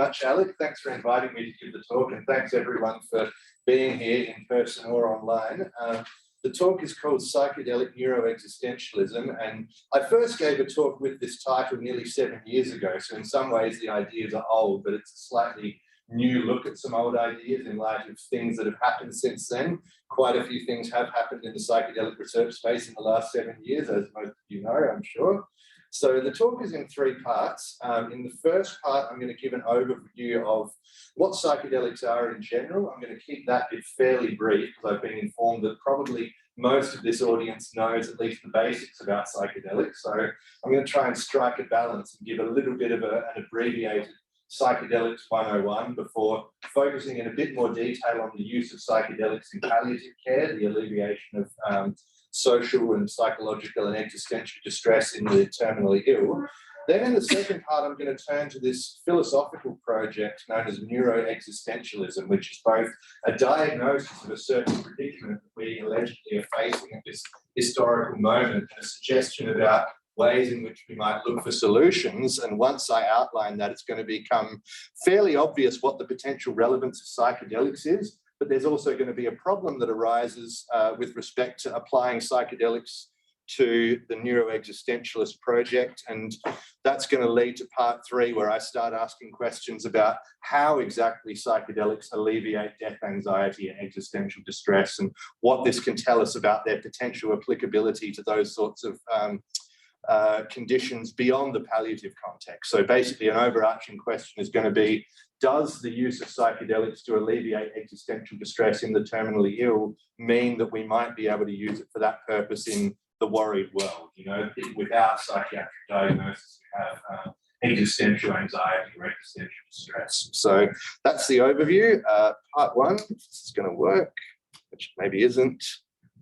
Much, Alec. Thanks for inviting me to give the talk, and thanks everyone for being here in person or online. The talk is called Psychedelic Neuroexistentialism, and I first gave a talk with this title nearly 7 years ago, so in some ways the ideas are old, but it's a slightly new look at some old ideas in light of things that have happened since then. Quite a few things have happened in the psychedelic research space in the last 7 years, as most of you know, I'm sure. So the talk is in 3 parts. In the first part, I'm going to give an overview of what psychedelics are in general. I'm going to keep that bit fairly brief because I've been informed that probably most of this audience knows at least the basics about psychedelics. So I'm going to try and strike a balance and give a little bit of an abbreviated Psychedelics 101 before focusing in a bit more detail on the use of psychedelics in palliative care, the alleviation of social and psychological and existential distress in the terminally ill. Then in the second part, I'm going to turn to this philosophical project known as neuroexistentialism, which is both a diagnosis of a certain predicament that we allegedly are facing at this historical moment and a suggestion about ways in which we might look for solutions. And once I outline that, it's going to become fairly obvious what the potential relevance of psychedelics is. But there's also going to be a problem that arises with respect to applying psychedelics to the neuroexistentialist project. And that's going to lead to part 3, where I start asking questions about how exactly psychedelics alleviate death anxiety and existential distress, and what this can tell us about their potential applicability to those sorts of conditions beyond the palliative context. So basically an overarching question is going to be, does the use of psychedelics to alleviate existential distress in the terminally ill mean that we might be able to use it for that purpose in the worried world? You know, without psychiatric diagnosis, we have existential anxiety or existential distress. So that's the overview. Part 1, this is going to work, which maybe isn't.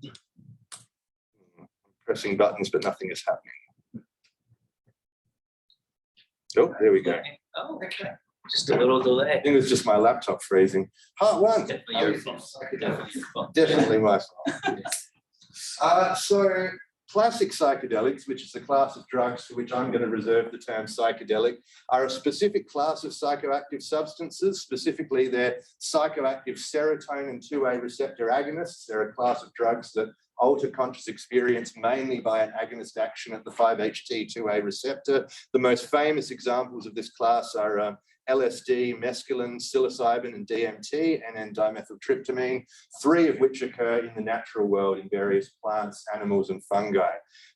I'm pressing buttons, but nothing is happening. Oh, there we go. Oh, okay. Just a little delay. I think it was just my laptop freezing. Part 1. Definitely your fault. Definitely your fault. Definitely my fault. So classic psychedelics, which is a class of drugs for which I'm going to reserve the term psychedelic, are a specific class of psychoactive substances. Specifically, they're psychoactive serotonin 2A receptor agonists. They're a class of drugs that alter conscious experience mainly by an agonist action at the 5-HT2A receptor. The most famous examples of this class are LSD, mescaline, psilocybin, and DMT, and then dimethyltryptamine, 3 of which occur in the natural world in various plants, animals, and fungi.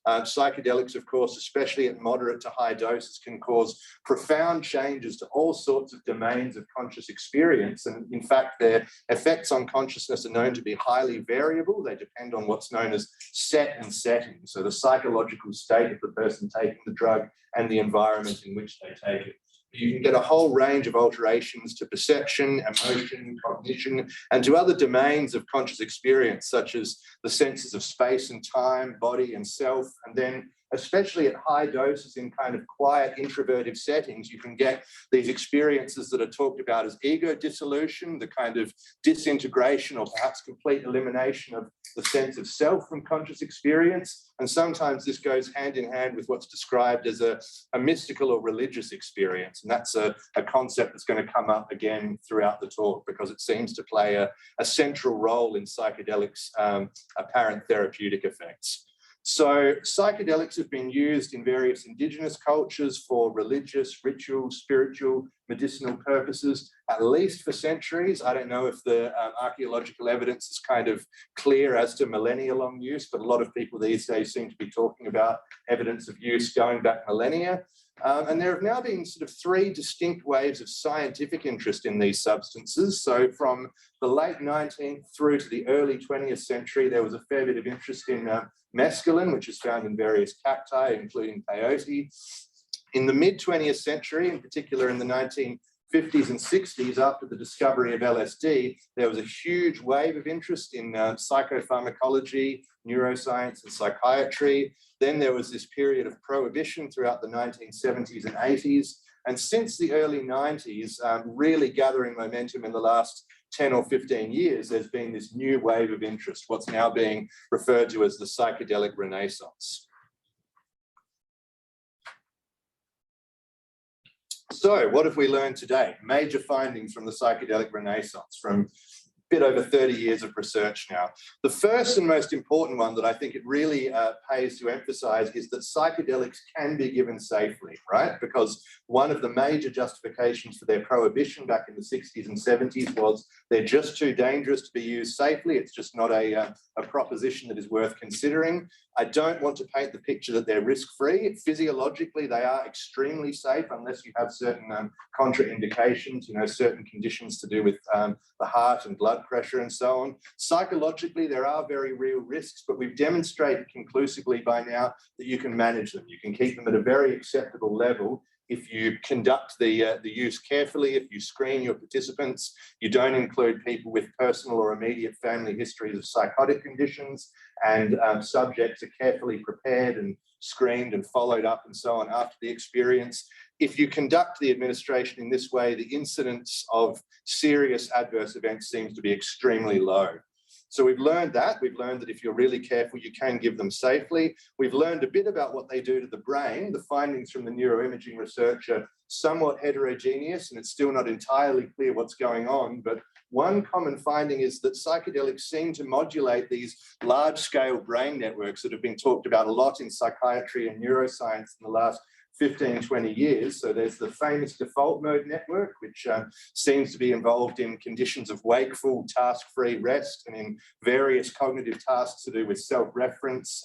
Psychedelics, of course, especially at moderate to high doses, can cause profound changes to all sorts of domains of conscious experience. And in fact, their effects on consciousness are known to be highly variable. They depend on what's known as set and setting. So the psychological state of the person taking the drug and the environment in which they take it. You can get a whole range of alterations to perception, emotion, cognition, and to other domains of conscious experience, such as the senses of space and time, body and self. And then, especially at high doses in kind of quiet, introverted settings, you can get these experiences that are talked about as ego dissolution, the kind of disintegration or perhaps complete elimination of the sense of self from conscious experience. And sometimes this goes hand in hand with what's described as a mystical or religious experience. And that's a concept that's going to come up again throughout the talk, because it seems to play a central role in psychedelics' apparent therapeutic effects. So psychedelics have been used in various indigenous cultures for religious, ritual, spiritual, medicinal purposes, at least for centuries. I don't know if the archaeological evidence is kind of clear as to millennia-long use, but a lot of people these days seem to be talking about evidence of use going back millennia. And there have now been sort of 3 distinct waves of scientific interest in these substances. So from the late 19th through to the early 20th century, there was a fair bit of interest in mescaline, which is found in various cacti, including peyote. In the mid-20th century, in particular in the 1950s and 60s, after the discovery of LSD, there was a huge wave of interest in psychopharmacology, neuroscience, and psychiatry. Then there was this period of prohibition throughout the 1970s and 80s. And since the early 90s, really gathering momentum in the last 10 or 15 years, there's been this new wave of interest, what's now being referred to as the psychedelic renaissance. So what have we learned today? Major findings from the psychedelic renaissance from a bit over 30 years of research now. The first and most important one that I think it really pays to emphasize is that psychedelics can be given safely, right? Because one of the major justifications for their prohibition back in the 60s and 70s was they're just too dangerous to be used safely. It's just not a proposition that is worth considering. I don't want to paint the picture that they're risk-free. Physiologically, they are extremely safe unless you have certain contraindications, certain conditions to do with the heart and blood pressure and so on. Psychologically, there are very real risks, but we've demonstrated conclusively by now that you can manage them. You can keep them at a very acceptable level if you conduct the use carefully, if you screen your participants, you don't include people with personal or immediate family histories of psychotic conditions, and subjects are carefully prepared and screened and followed up and so on after the experience. If you conduct the administration in this way, the incidence of serious adverse events seems to be extremely low. So we've learned that. We've learned that if you're really careful, you can give them safely. We've learned a bit about what they do to the brain. The findings from the neuroimaging research are somewhat heterogeneous, and it's still not entirely clear what's going on. But one common finding is that psychedelics seem to modulate these large-scale brain networks that have been talked about a lot in psychiatry and neuroscience in the last 15, 20 years. So there's the famous default mode network, which seems to be involved in conditions of wakeful, task-free rest and in various cognitive tasks to do with self-reference,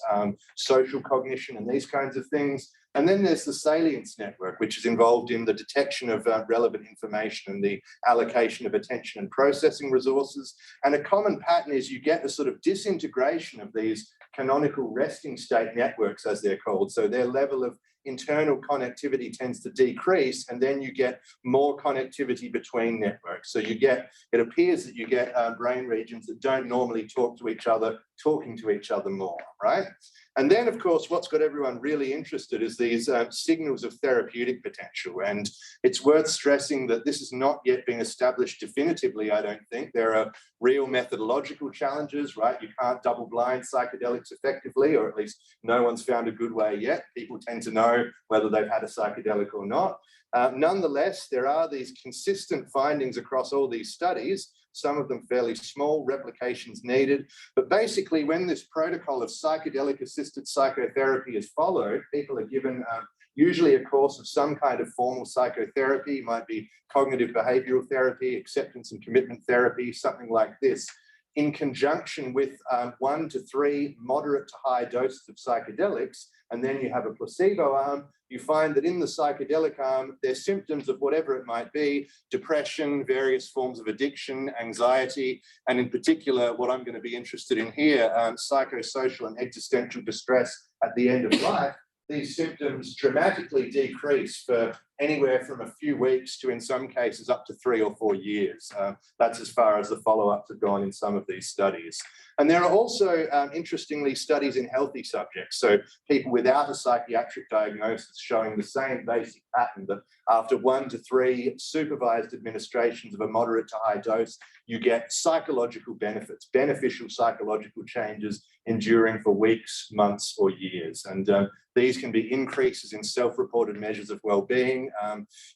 social cognition and these kinds of things. And then there's the salience network, which is involved in the detection of relevant information and the allocation of attention and processing resources. And a common pattern is you get a sort of disintegration of these canonical resting state networks, as they're called. So their level of internal connectivity tends to decrease, and then you get more connectivity between networks. So it appears that you get brain regions that don't normally talk to each other, talking to each other more, right? And then, of course, what's got everyone really interested is these signals of therapeutic potential. And it's worth stressing that this has not yet been established definitively, I don't think. There are real methodological challenges, right? You can't double-blind psychedelics effectively, or at least no one's found a good way yet. People tend to know whether they've had a psychedelic or not. Nonetheless, there are these consistent findings across all these studies, some of them fairly small, replications needed. But basically, when this protocol of psychedelic-assisted psychotherapy is followed, people are given usually a course of some kind of formal psychotherapy, might be cognitive behavioral therapy, acceptance and commitment therapy, something like this, in conjunction with 1 to 3 moderate to high doses of psychedelics, and then you have a placebo arm. You find that in the psychedelic arm, there's symptoms of whatever it might be, depression, various forms of addiction, anxiety, and in particular, what I'm going to be interested in here, psychosocial and existential distress at the end of life. These symptoms dramatically decrease for anywhere from a few weeks to, in some cases, up to 3 or 4 years. That's as far as the follow-ups have gone in some of these studies. And there are also, interestingly, studies in healthy subjects. So people without a psychiatric diagnosis showing the same basic pattern that after 1 to 3 supervised administrations of a moderate to high dose, you get psychological benefits, beneficial psychological changes enduring for weeks, months, or years. And these can be increases in self-reported measures of well-being,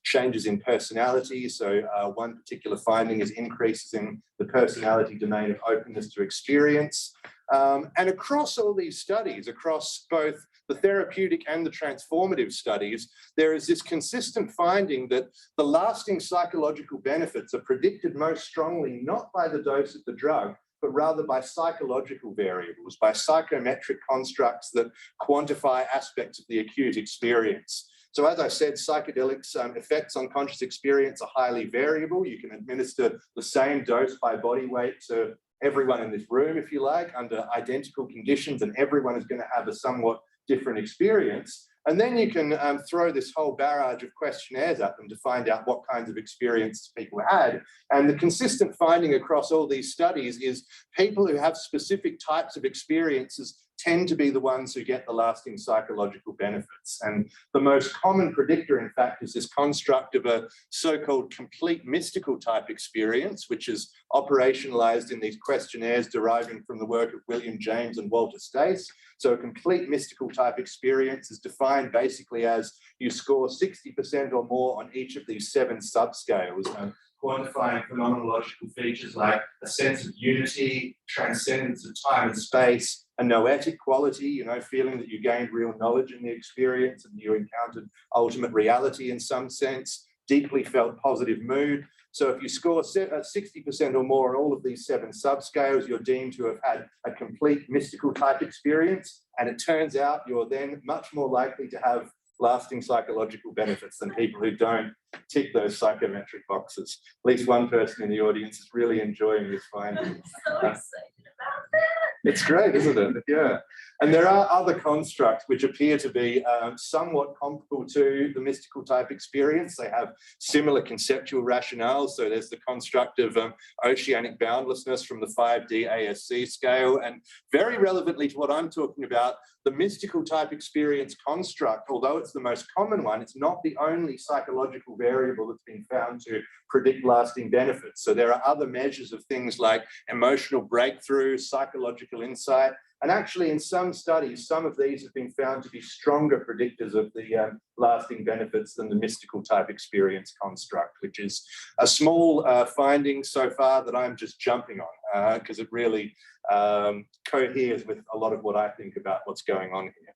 changes in personality. So one particular finding is increases in the personality domain of openness to experience. And across all these studies, across both the therapeutic and the transformative studies, there is this consistent finding that the lasting psychological benefits are predicted most strongly not by the dose of the drug, but rather by psychological variables, by psychometric constructs that quantify aspects of the acute experience. So as I said, psychedelics' effects on conscious experience are highly variable. You can administer the same dose by body weight to everyone in this room, if you like, under identical conditions, and everyone is going to have a somewhat different experience. And then you can throw this whole barrage of questionnaires at them to find out what kinds of experiences people had. And the consistent finding across all these studies is people who have specific types of experiences tend to be the ones who get the lasting psychological benefits. And the most common predictor, in fact, is this construct of a so-called complete mystical type experience, which is operationalized in these questionnaires deriving from the work of William James and Walter Stace. So a complete mystical type experience is defined basically as you score 60% or more on each of these 7 subscales, quantifying phenomenological features like a sense of unity, transcendence of time and space, a noetic quality, you know, feeling that you gained real knowledge in the experience and you encountered ultimate reality in some sense, deeply felt positive mood. So if you score 60% or more on all of these 7 subscales, you're deemed to have had a complete mystical type experience. And it turns out you're then much more likely to have lasting psychological benefits than people who don't tick those psychometric boxes. At least one person in the audience is really enjoying this finding. I'm so excited about that. It's great, isn't it? Yeah. And there are other constructs which appear to be somewhat comparable to the mystical type experience. They have similar conceptual rationales. So there's the construct of oceanic boundlessness from the 5D ASC scale. And very relevantly to what I'm talking about, the mystical type experience construct, although it's the most common one, it's not the only psychological variable that's been found to predict lasting benefits. So there are other measures of things like emotional breakthrough, psychological insight, and actually in some studies, some of these have been found to be stronger predictors of the lasting benefits than the mystical type experience construct, which is a small finding so far that I'm just jumping on because it really coheres with a lot of what I think about what's going on here.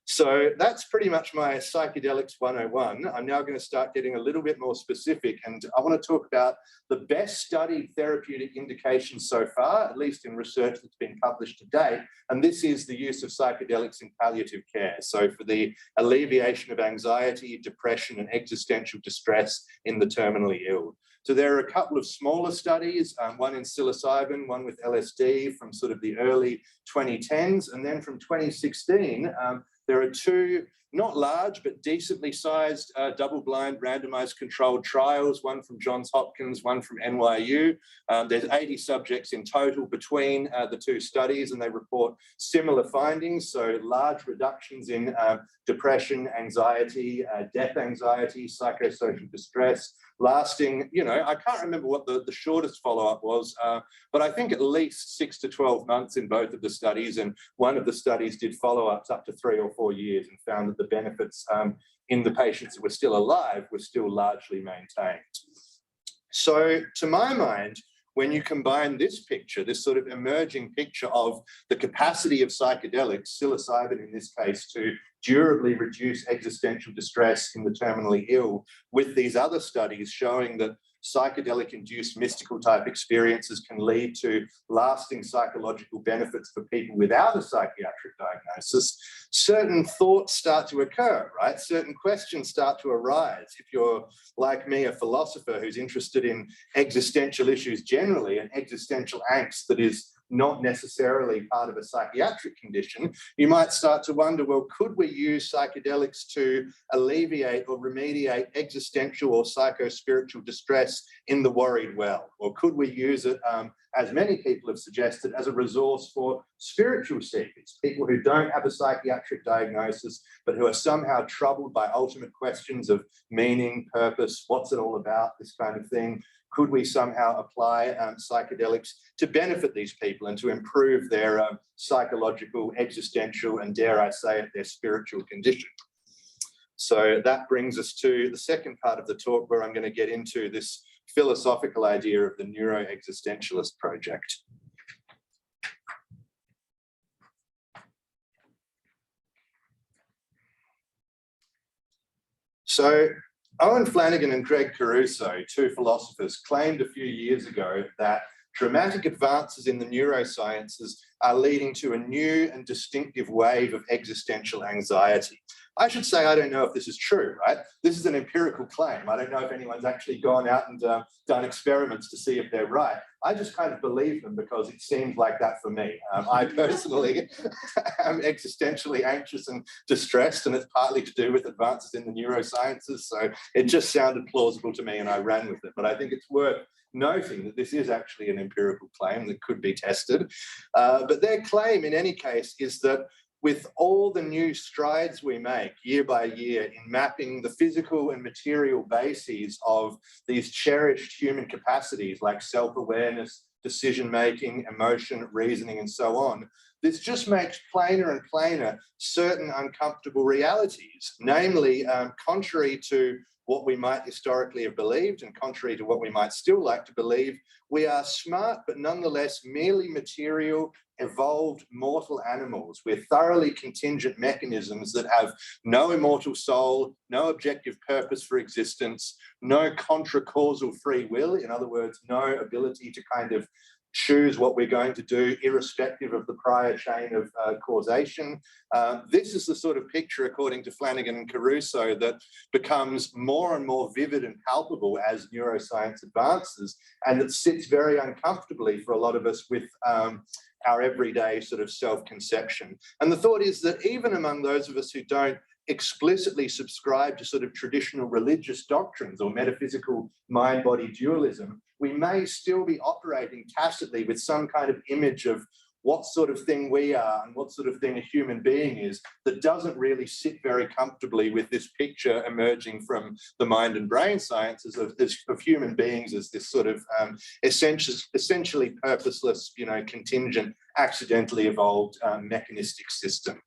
So that's pretty much my Psychedelics 101. I'm now going to start getting a little bit more specific, and I want to talk about the best studied therapeutic indications so far, at least in research that's been published to date, and this is the use of psychedelics in palliative care. So for the alleviation of anxiety, depression, and existential distress in the terminally ill. So there are a couple of smaller studies, one in psilocybin, one with LSD from sort of the early 2010s, and then from 2016, there are 2 not large, but decently sized double-blind randomized controlled trials, one from Johns Hopkins, one from NYU. There's 80 subjects in total between the 2 studies, and they report similar findings. So large reductions in depression, anxiety, death anxiety, psychosocial distress, lasting, you know, I can't remember what the shortest follow-up was, but I think at least 6 to 12 months in both of the studies. And one of the studies did follow-ups up to 3 or 4 years and found that the benefits in the patients who were still alive were still largely maintained. So to my mind, when you combine this picture, this sort of emerging picture of the capacity of psychedelics, psilocybin in this case, to durably reduce existential distress in the terminally ill, with these other studies showing that psychedelic-induced mystical type experiences can lead to lasting psychological benefits for people without a psychiatric diagnosis, certain thoughts start to occur, right? Certain questions start to arise. If you're, like me, a philosopher who's interested in existential issues generally and existential angst that is not necessarily part of a psychiatric condition, you might start to wonder, well, could we use psychedelics to alleviate or remediate existential or psycho-spiritual distress in the worried well? Or could we use it, as many people have suggested, as a resource for spiritual seekers, people who don't have a psychiatric diagnosis, but who are somehow troubled by ultimate questions of meaning, purpose, what's it all about, this kind of thing? Could we somehow apply psychedelics to benefit these people and to improve their psychological, existential, and dare I say it, their spiritual condition? So that brings us to the second part of the talk, where I'm going to get into this philosophical idea of the neuroexistentialist project. So Owen Flanagan and Caruso, 2 philosophers, claimed a few years ago that dramatic advances in the neurosciences are leading to a new and distinctive wave of existential anxiety. I should say I don't know if this is true, right? This is an empirical claim. I don't know if anyone's actually gone out and done experiments to see if they're right. I just kind of believe them because it seems like that for me. I personally am existentially anxious and distressed, and it's partly to do with advances in the neurosciences. So it just sounded plausible to me and I ran with it. But I think it's worth noting that this is actually an empirical claim that could be tested. But their claim, in any case, is that with all the new strides we make year by year in mapping the physical and material bases of these cherished human capacities like self-awareness, decision-making, emotion, reasoning, and so on, this just makes plainer and plainer certain uncomfortable realities, namely, contrary to what we might historically have believed and contrary to what we might still like to believe, we are smart but nonetheless merely material, evolved mortal animals. We're thoroughly contingent mechanisms that have no immortal soul, no objective purpose for existence, no contra-causal free will. In other words, no ability to kind of choose what we're going to do irrespective of the prior chain of causation. This is the sort of picture, according to Flanagan and Caruso, that becomes more and more vivid and palpable as neuroscience advances, and that sits very uncomfortably for a lot of us with our everyday sort of self-conception. And the thought is that even among those of us who don't explicitly subscribe to sort of traditional religious doctrines or metaphysical mind-body dualism, we may still be operating tacitly with some kind of image of what sort of thing we are and what sort of thing a human being is that doesn't really sit very comfortably with this picture emerging from the mind and brain sciences of human beings as this sort of essentially purposeless, contingent, accidentally evolved mechanistic system.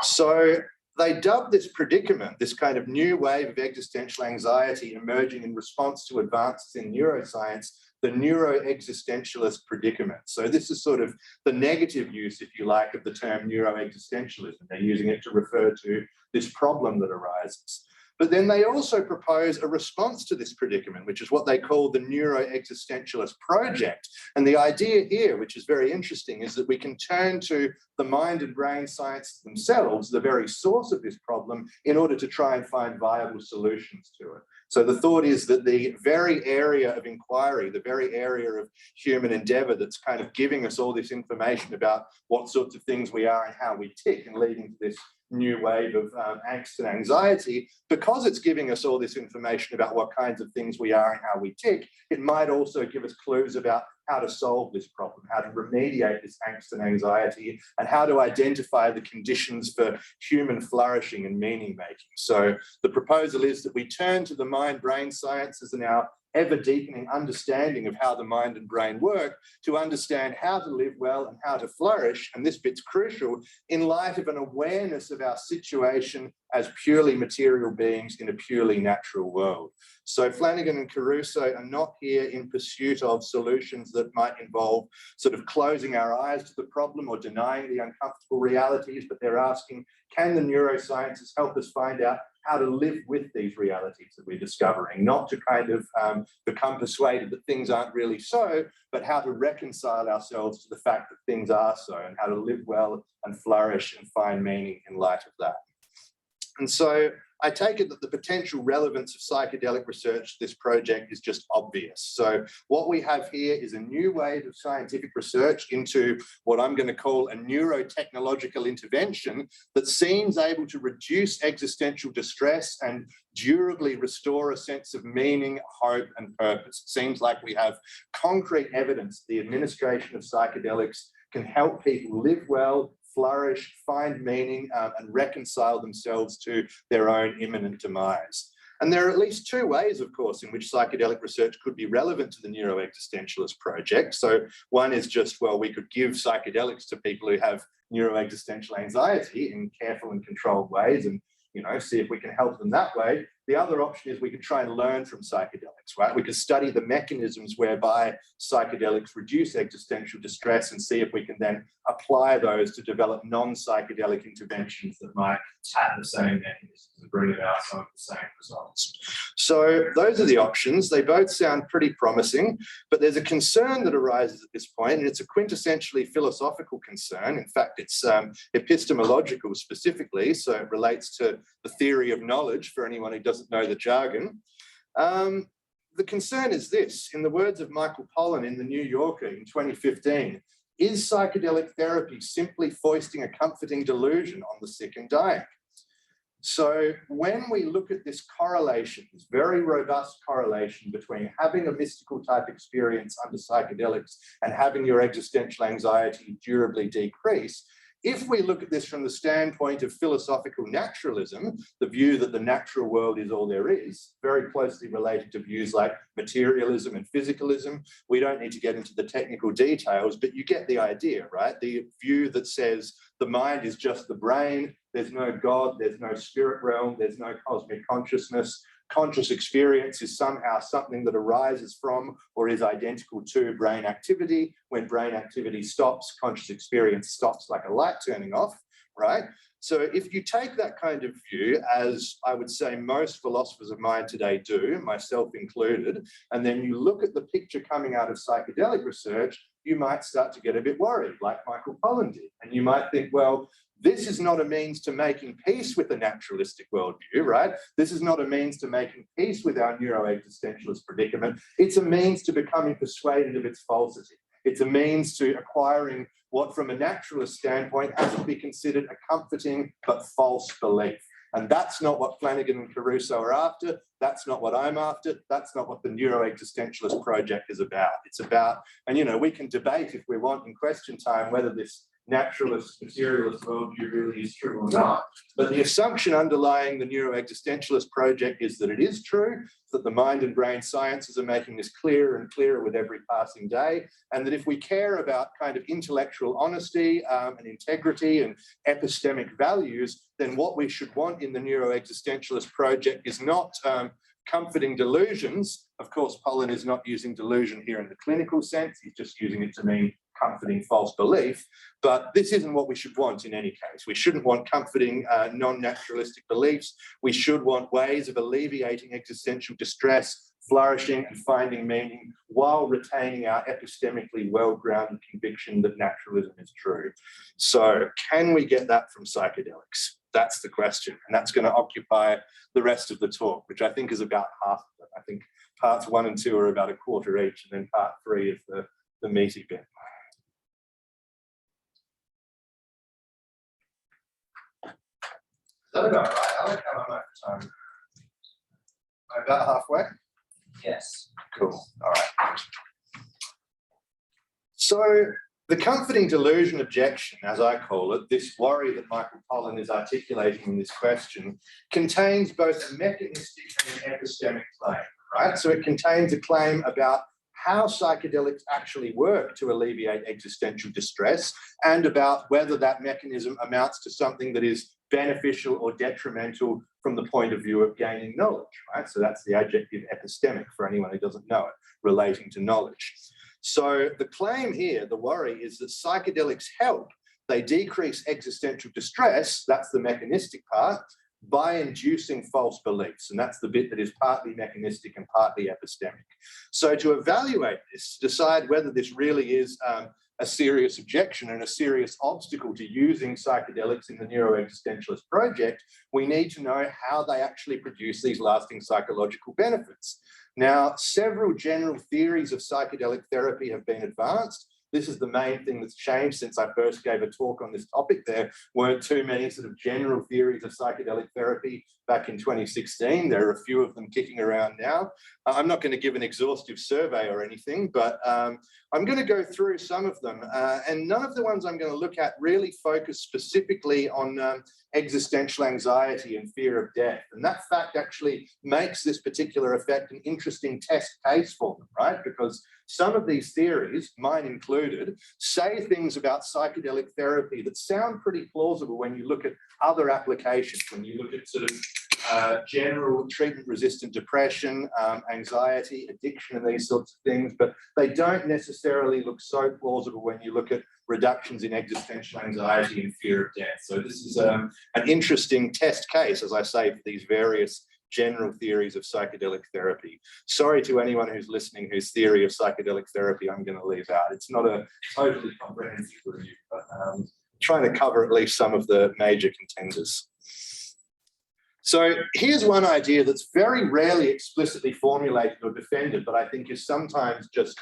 So they dubbed this predicament, this kind of new wave of existential anxiety emerging in response to advances in neuroscience, the neuroexistentialist predicament. So this is sort of the negative use, if you like, of the term neuroexistentialism. They're using it to refer to this problem that arises. But then they also propose a response to this predicament, which is what they call the neuroexistentialist project. And the idea here, which is very interesting, is that we can turn to the mind and brain sciences themselves, the very source of this problem, in order to try and find viable solutions to it. So the thought is that the very area of inquiry, the very area of human endeavor that's kind of giving us all this information about what sorts of things we are and how we tick and leading to this new wave of angst and anxiety, because it's giving us all this information about what kinds of things we are and how we tick, it might also give us clues about how to solve this problem, how to remediate this angst and anxiety, and how to identify the conditions for human flourishing and meaning making. So the proposal is that we turn to the mind-brain sciences and our ever-deepening understanding of how the mind and brain work to understand how to live well and how to flourish, and this bit's crucial, in light of an awareness of our situation as purely material beings in a purely natural world. So Flanagan and Caruso are not here in pursuit of solutions that might involve sort of closing our eyes to the problem or denying the uncomfortable realities, but they're asking, can the neurosciences help us find out how to live with these realities that we're discovering, not to kind of become persuaded that things aren't really so, but how to reconcile ourselves to the fact that things are so, and how to live well and flourish and find meaning in light of that. And so I take it that the potential relevance of psychedelic research to this project is just obvious. So what we have here is a new wave of scientific research into what I'm going to call a neurotechnological intervention that seems able to reduce existential distress and durably restore a sense of meaning, hope, and purpose. It seems like we have concrete evidence the administration of psychedelics can help people live well, flourish, find meaning, and reconcile themselves to their own imminent demise. And there are at least two ways, of course, in which psychedelic research could be relevant to the neuroexistentialist project. So one is just, well, we could give psychedelics to people who have neuroexistential anxiety in careful and controlled ways and, see if we can help them that way. The other option is we could try and learn from psychedelics, right? We could study the mechanisms whereby psychedelics reduce existential distress and see if we can then apply those to develop non-psychedelic interventions that might tap the same mechanisms and bring about some of the same results. So those are the options. They both sound pretty promising, but there's a concern that arises at this point, and it's a quintessentially philosophical concern. In fact, it's epistemological specifically, so it relates to the theory of knowledge for anyone who doesn't know the jargon. The concern is this, in the words of Michael Pollan in The New Yorker in 2015, is psychedelic therapy simply foisting a comforting delusion on the sick and dying? So when we look at this correlation, this very robust correlation between having a mystical type experience under psychedelics and having your existential anxiety durably decrease, if we look at this from the standpoint of philosophical naturalism, the view that the natural world is all there is, very closely related to views like materialism and physicalism. We don't need to get into the technical details, but you get the idea, right? The view that says the mind is just the brain, there's no God, there's no spirit realm, there's no cosmic consciousness. Conscious experience is somehow something that arises from or is identical to brain activity. When brain activity stops, conscious experience stops, like a light turning off, right? So if you take that kind of view, as I would say most philosophers of mind today do, myself included, and then you look at the picture coming out of psychedelic research, you might start to get a bit worried, like Michael Pollan did. And you might think, well, this is not a means to making peace with the naturalistic worldview, right? This is not a means to making peace with our neuroexistentialist predicament. It's a means to becoming persuaded of its falsity. It's a means to acquiring what, from a naturalist standpoint, has to be considered a comforting but false belief. And that's not what Flanagan and Caruso are after. That's not what I'm after. That's not what the Neuroexistentialist project is about. It's about, and you know, we can debate if we want in question time whether this naturalist, materialist worldview really is true or not. But the assumption underlying the neuroexistentialist project is that it is true, that the mind and brain sciences are making this clearer and clearer with every passing day, and that if we care about kind of intellectual honesty and integrity and epistemic values, then what we should want in the neuroexistentialist project is not comforting delusions. Of course, Pollan is not using delusion here in the clinical sense. He's just using it to mean comforting false belief, but this isn't what we should want in any case. We shouldn't want comforting non-naturalistic beliefs. We should want ways of alleviating existential distress, flourishing and finding meaning while retaining our epistemically well-grounded conviction that naturalism is true. So can we get that from psychedelics? That's the question, and that's going to occupy the rest of the talk, which I think is about half of it. I think parts 1 and 2 are about a quarter each, and then part 3 is the meaty bit. Is that about right? I like how I'm over time. I'm about halfway? Yes. Cool. All right. So the comforting delusion objection, as I call it, this worry that Michael Pollan is articulating in this question, contains both a mechanistic and an epistemic claim, right? So it contains a claim about how psychedelics actually work to alleviate existential distress and about whether that mechanism amounts to something that is beneficial or detrimental from the point of view of gaining knowledge, right? So that's the adjective epistemic for anyone who doesn't know it, relating to knowledge. So the claim here, the worry, is that psychedelics help. They decrease existential distress, that's the mechanistic part, by inducing false beliefs. And that's the bit that is partly mechanistic and partly epistemic. So to evaluate this, decide whether this really is a serious objection and a serious obstacle to using psychedelics in the neuroexistentialist project, we need to know how they actually produce these lasting psychological benefits. Now, several general theories of psychedelic therapy have been advanced. This is the main thing that's changed since I first gave a talk on this topic. There weren't too many sort of general theories of psychedelic therapy back in 2016. There are a few of them kicking around now. I'm not going to give an exhaustive survey or anything, but I'm going to go through some of them. And none of the ones I'm going to look at really focus specifically on existential anxiety and fear of death. And that fact actually makes this particular effect an interesting test case for them, right? Because some of these theories, mine included, say things about psychedelic therapy that sound pretty plausible when you look at other applications, when you look at sort of general treatment-resistant depression, anxiety, addiction, and these sorts of things, but they don't necessarily look so plausible when you look at reductions in existential anxiety and fear of death. So this is an interesting test case, as I say, for these various general theories of psychedelic therapy. Sorry to anyone who's listening whose theory of psychedelic therapy I'm going to leave out. It's not a totally comprehensive review, but trying to cover at least some of the major contenders. So here's one idea that's very rarely explicitly formulated or defended, but I think is sometimes just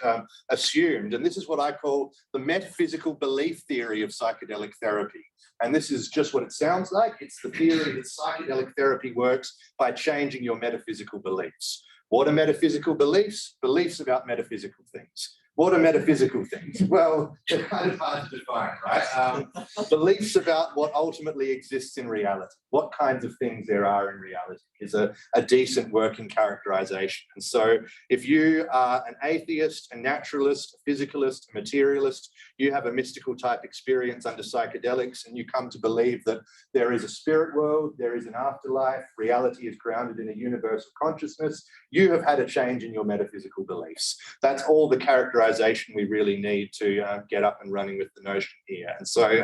assumed. And this is what I call the metaphysical belief theory of psychedelic therapy. And this is just what it sounds like. It's the theory that psychedelic therapy works by changing your metaphysical beliefs. What are metaphysical beliefs? Beliefs about metaphysical things. What are metaphysical things? Well, they're kind of hard to define, right? Beliefs about what ultimately exists in reality, what kinds of things there are in reality is a decent working characterization. And so if you are an atheist, a naturalist, a physicalist, a materialist, you have a mystical type experience under psychedelics and you come to believe that there is a spirit world, there is an afterlife, reality is grounded in a universal consciousness, you have had a change in your metaphysical beliefs. That's all the characterization we really need to get up and running with the notion here. And so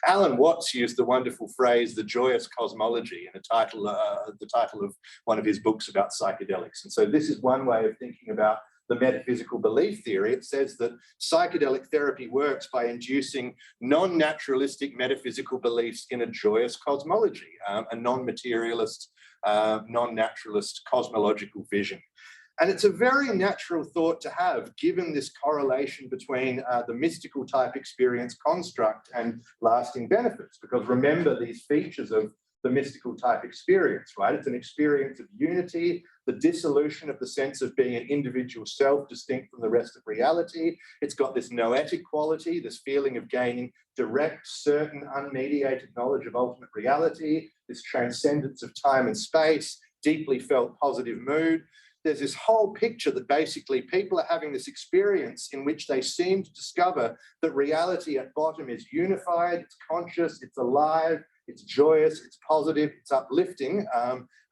Alan Watts used the wonderful phrase, the joyous cosmology, in the title of one of his books about psychedelics. And so this is one way of thinking about the metaphysical belief theory. It says that psychedelic therapy works by inducing non-naturalistic metaphysical beliefs in a joyous cosmology, a non-materialist, non-naturalist cosmological vision. And it's a very natural thought to have, given this correlation between the mystical type experience construct and lasting benefits, because remember these features of the mystical type experience, right? It's an experience of unity, the dissolution of the sense of being an individual self distinct from the rest of reality. It's got this noetic quality, this feeling of gaining direct, certain, unmediated knowledge of ultimate reality, this transcendence of time and space, deeply felt positive mood. There's this whole picture that basically people are having this experience in which they seem to discover that reality at bottom is unified, it's conscious, it's alive, it's joyous, it's positive, it's uplifting,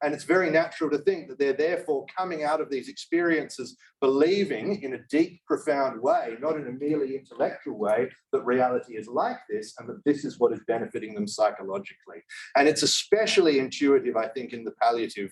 and it's very natural to think that they're therefore coming out of these experiences believing in a deep, profound way, not in a merely intellectual way, that reality is like this and that this is what is benefiting them psychologically. And it's especially intuitive, I think, in the palliative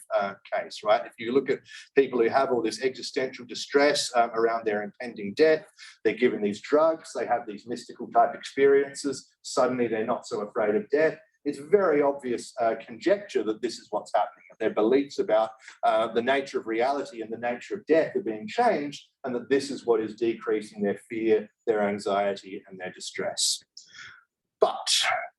case, right? If you look at people who have all this existential distress around their impending death, they're given these drugs, they have these mystical type experiences, suddenly they're not so afraid of death. It's very obvious conjecture that this is what's happening. Their beliefs about the nature of reality and the nature of death are being changed, and that this is what is decreasing their fear, their anxiety, and their distress. But,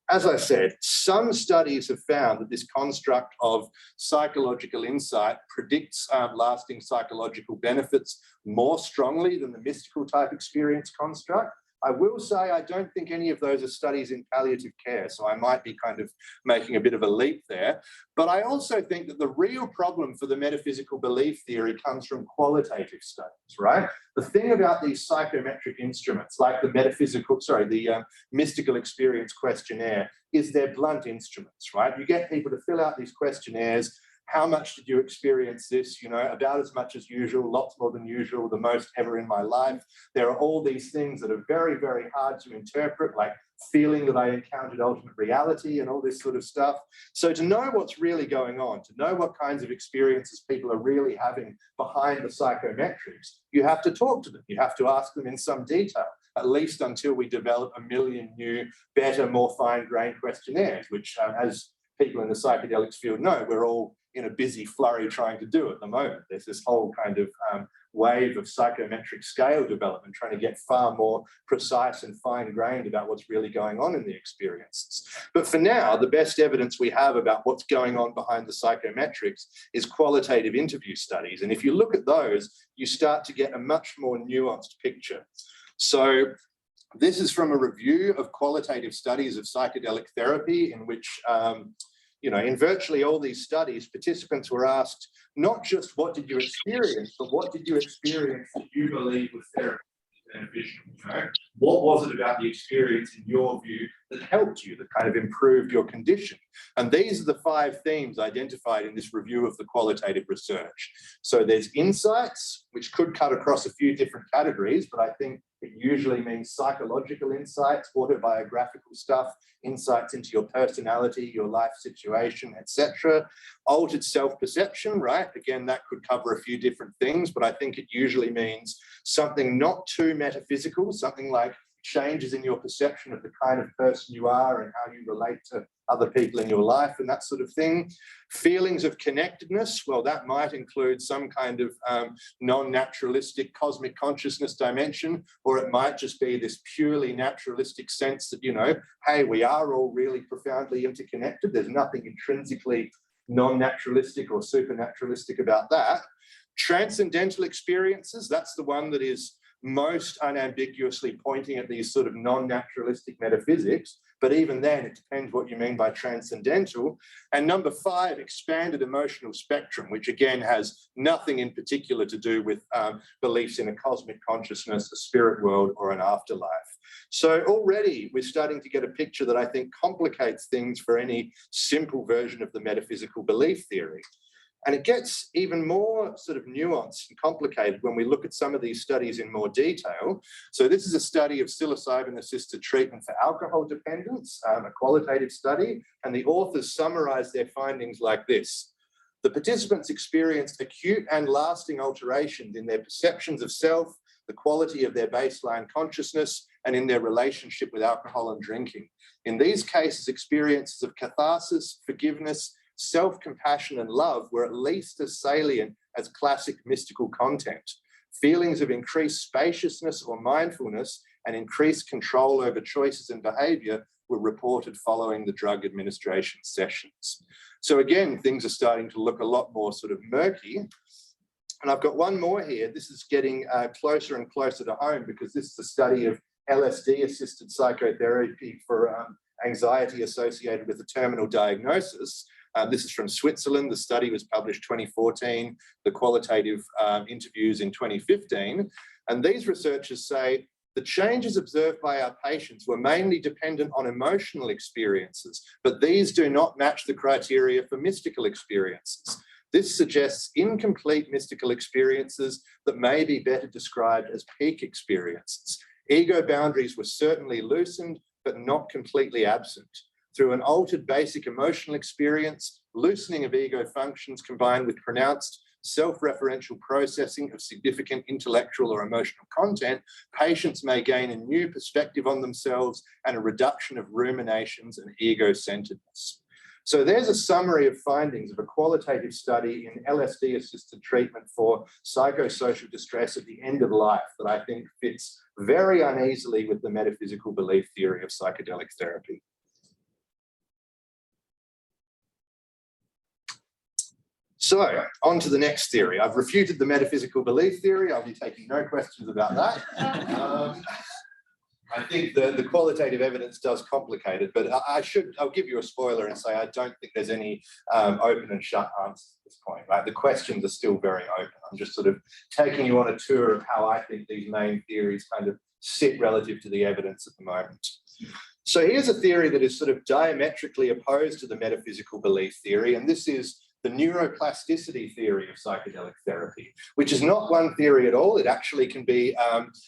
as I said, some studies have found that this construct of psychological insight predicts lasting psychological benefits more strongly than the mystical type experience construct. I will say I don't think any of those are studies in palliative care, so I might be kind of making a bit of a leap there. But I also think that the real problem for the metaphysical belief theory comes from qualitative studies, right? The thing about these psychometric instruments, like the mystical experience questionnaire, is they're blunt instruments, right? You get people to fill out these questionnaires. How much did you experience this? You know, about as much as usual, lots more than usual, the most ever in my life. There are all these things that are very, very hard to interpret, like feeling that I encountered ultimate reality and all this sort of stuff. So to know what's really going on, to know what kinds of experiences people are really having behind the psychometrics, you have to talk to them. You have to ask them in some detail, at least until we develop a million new, better, more fine-grained questionnaires, which as people in the psychedelics field know, we're all in a busy flurry trying to do at the moment. There's this whole kind of wave of psychometric scale development, trying to get far more precise and fine-grained about what's really going on in the experiences. But for now, the best evidence we have about what's going on behind the psychometrics is qualitative interview studies. And if you look at those, you start to get a much more nuanced picture. So this is from a review of qualitative studies of psychedelic therapy, in which in virtually all these studies, participants were asked not just what did you experience, but what did you experience that you believe was therapeutic and beneficial? You know? What was it about the experience, in your view, that helped you, that kind of improved your condition? And these are the 5 themes identified in this review of the qualitative research. So there's insights, which could cut across a few different categories, but I think it usually means psychological insights, autobiographical stuff, insights into your personality, your life situation, etc. Altered self-perception, right? Again, that could cover a few different things, but I think it usually means something not too metaphysical, something like changes in your perception of the kind of person you are and how you relate to other people in your life and that sort of thing. Feelings of connectedness, well, that might include some kind of non-naturalistic cosmic consciousness dimension, or it might just be this purely naturalistic sense that, you know, hey, we are all really profoundly interconnected. There's nothing intrinsically non-naturalistic or supernaturalistic about that. Transcendental experiences, that's the one that is most unambiguously pointing at these sort of non-naturalistic metaphysics, but even then it depends what you mean by transcendental. And number 5, expanded emotional spectrum, which again has nothing in particular to do with beliefs in a cosmic consciousness, a spirit world, or an afterlife. So already we're starting to get a picture that I think complicates things for any simple version of the metaphysical belief theory. And it gets even more sort of nuanced and complicated when we look at some of these studies in more detail. So this is a study of psilocybin-assisted treatment for alcohol dependence, a qualitative study, and the authors summarize their findings like this. The participants experienced acute and lasting alterations in their perceptions of self, the quality of their baseline consciousness, and in their relationship with alcohol and drinking. In these cases, experiences of catharsis, forgiveness, self-compassion and love were at least as salient as classic mystical content. Feelings of increased spaciousness or mindfulness and increased control over choices and behavior were reported following the drug administration sessions. So again, things are starting to look a lot more sort of murky. And I've got one more here. This is getting closer and closer to home because this is a study of LSD-assisted psychotherapy for anxiety associated with a terminal diagnosis. This is from Switzerland. The study was published 2014, the qualitative interviews in 2015. And these researchers say the changes observed by our patients were mainly dependent on emotional experiences, but these do not match the criteria for mystical experiences. This suggests incomplete mystical experiences that may be better described as peak experiences. Ego boundaries were certainly loosened, but not completely absent. Through an altered basic emotional experience, loosening of ego functions combined with pronounced self-referential processing of significant intellectual or emotional content, patients may gain a new perspective on themselves and a reduction of ruminations and ego-centeredness. So there's a summary of findings of a qualitative study in LSD-assisted treatment for psychosocial distress at the end of life that I think fits very uneasily with the metaphysical belief theory of psychedelic therapy. So, on to the next theory. I've refuted the metaphysical belief theory. I'll be taking no questions about that. I think the qualitative evidence does complicate it, but I'll give you a spoiler and say I don't think there's any open and shut answers at this point, right? The questions are still very open. I'm just sort of taking you on a tour of how I think these main theories kind of sit relative to the evidence at the moment. So here's a theory that is sort of diametrically opposed to the metaphysical belief theory, and this is the neuroplasticity theory of psychedelic therapy, which is not one theory at all. It actually can be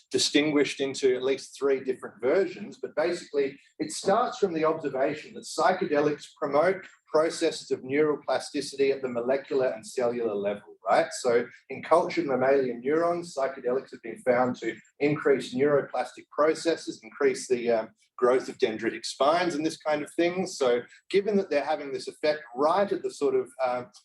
distinguished into at least 3 different versions, but basically it starts from the observation that psychedelics promote processes of neuroplasticity at the molecular and cellular level, right? So in cultured mammalian neurons, psychedelics have been found to increase neuroplastic processes, increase the growth of dendritic spines and this kind of thing. So given that they're having this effect right at the sort of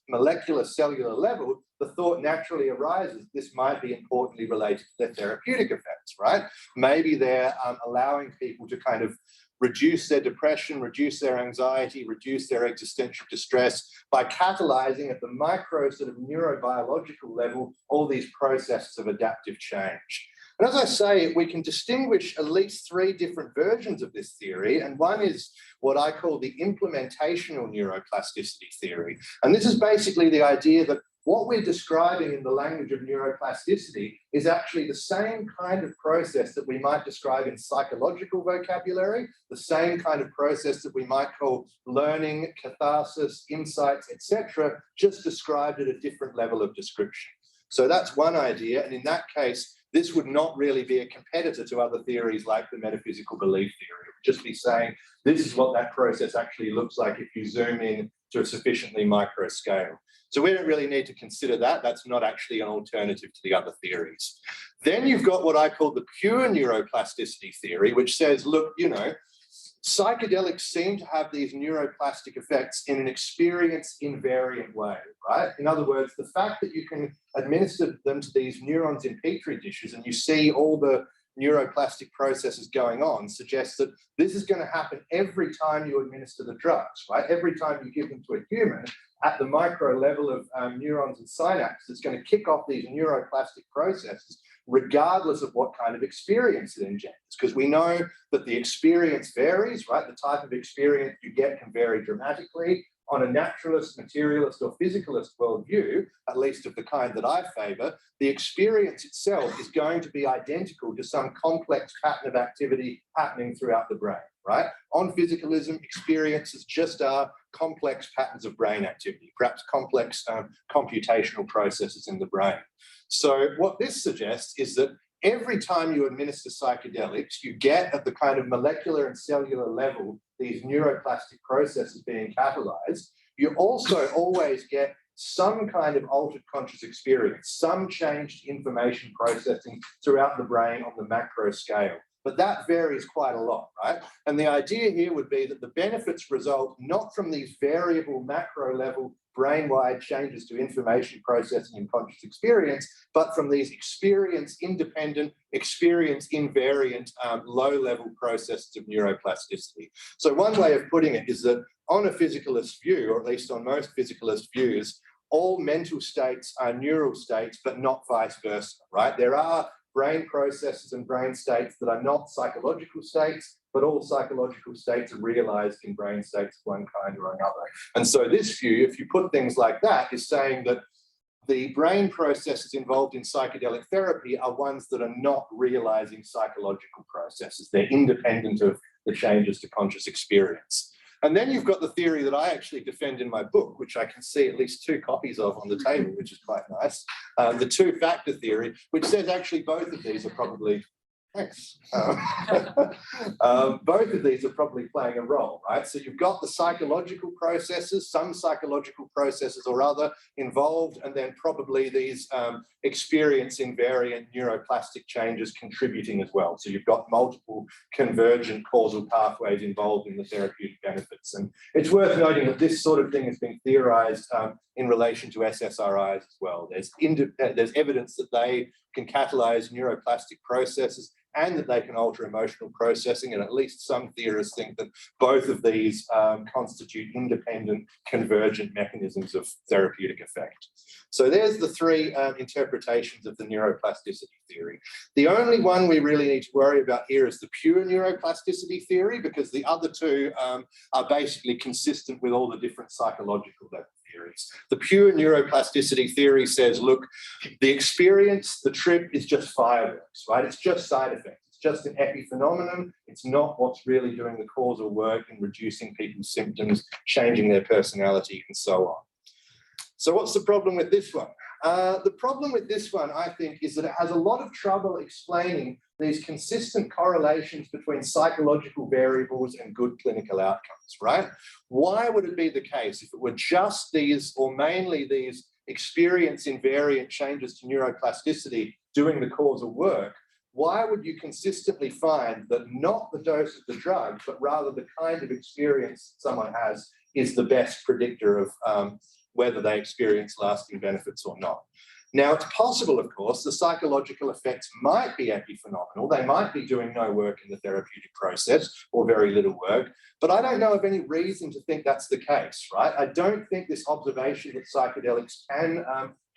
molecular cellular level, the thought naturally arises this might be importantly related to their therapeutic effects, right? Maybe they're allowing people to kind of reduce their depression, reduce their anxiety, reduce their existential distress by catalyzing at the micro sort of neurobiological level all these processes of adaptive change. And as I say, we can distinguish at least 3 different versions of this theory, and one is what I call the implementational neuroplasticity theory. And this is basically the idea that what we're describing in the language of neuroplasticity is actually the same kind of process that we might describe in psychological vocabulary, the same kind of process that we might call learning, catharsis, insights, etc., just described at a different level of description. So that's one idea, and in that case, this would not really be a competitor to other theories like the metaphysical belief theory. It would just be saying, this is what that process actually looks like if you zoom in to a sufficiently micro scale. So we don't really need to consider that. That's not actually an alternative to the other theories. Then you've got what I call the pure neuroplasticity theory, which says, look, you know, psychedelics seem to have these neuroplastic effects in an experience invariant way, right? In other words, the fact that you can administer them to these neurons in petri dishes and you see all the neuroplastic processes going on suggests that this is going to happen every time you administer the drugs, right? Every time you give them to a human, at the micro level of neurons and synapses, it's going to kick off these neuroplastic processes regardless of what kind of experience it engenders, because we know that the experience varies, right? The type of experience you get can vary dramatically. On a naturalist, materialist, or physicalist worldview, at least of the kind that I favour, the experience itself is going to be identical to some complex pattern of activity happening throughout the brain, right? On physicalism, experiences just are complex patterns of brain activity, perhaps complex computational processes in the brain. So what this suggests is that every time you administer psychedelics, you get at the kind of molecular and cellular level these neuroplastic processes being catalyzed. You also always get some kind of altered conscious experience, some changed information processing throughout the brain on the macro scale. But that varies quite a lot, right? And the idea here would be that the benefits result not from these variable macro level brain-wide changes to information processing and conscious experience, but from these experience-independent, experience-invariant, low-level processes of neuroplasticity. So one way of putting it is that on a physicalist view, or at least on most physicalist views, all mental states are neural states, but not vice versa, right? There are brain processes and brain states that are not psychological states, but all psychological states are realized in brain states of one kind or another. And so this view, if you put things like that, is saying that the brain processes involved in psychedelic therapy are ones that are not realizing psychological processes. They're independent of the changes to conscious experience. And then you've got the theory that I actually defend in my book, which I can see at least 2 copies of on the table, which is quite nice. The 2-factor theory, which says actually both of these are probably, thanks. Both of these are probably playing a role, right? So you've got the psychological processes, some psychological processes or other involved, and then probably these experience invariant neuroplastic changes contributing as well. So you've got multiple convergent causal pathways involved in the therapeutic benefits. And it's worth noting that this sort of thing has been theorized in relation to SSRIs as well. There's evidence that they can catalyze neuroplastic processes and that they can alter emotional processing, and at least some theorists think that both of these constitute independent convergent mechanisms of therapeutic effect. So there's the 3 interpretations of the neuroplasticity theory. The only one we really need to worry about here is the pure neuroplasticity theory, because the other 2 are basically consistent with all the different psychological level theories. The pure neuroplasticity theory says, look, the experience, the trip is just fireworks, right? It's just side effects. It's just an epiphenomenon. It's not what's really doing the causal work in reducing people's symptoms, changing their personality, and so on. So what's the problem with this one? The problem with this one, I think, is that it has a lot of trouble explaining these consistent correlations between psychological variables and good clinical outcomes, right? Why would it be the case if it were just these, or mainly these, experience invariant changes to neuroplasticity doing the causal work? Why would you consistently find that not the dose of the drug, but rather the kind of experience someone has is the best predictor of whether they experience lasting benefits or not? Now, it's possible, of course, the psychological effects might be epiphenomenal. They might be doing no work in the therapeutic process or very little work, but I don't know of any reason to think that's the case, right? I don't think this observation that psychedelics can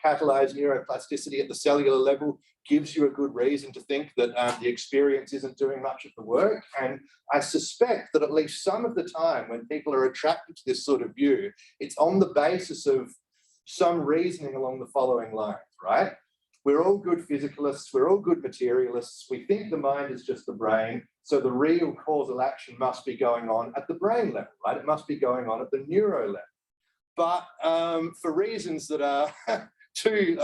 catalyze neuroplasticity at the cellular level gives you a good reason to think that the experience isn't doing much of the work. And I suspect that at least some of the time when people are attracted to this sort of view, it's on the basis of some reasoning along the following lines, right? We're all good physicalists, we're all good materialists, we think the mind is just the brain, so the real causal action must be going on at the brain level, right? It must be going on at the neuro level. But for reasons that are too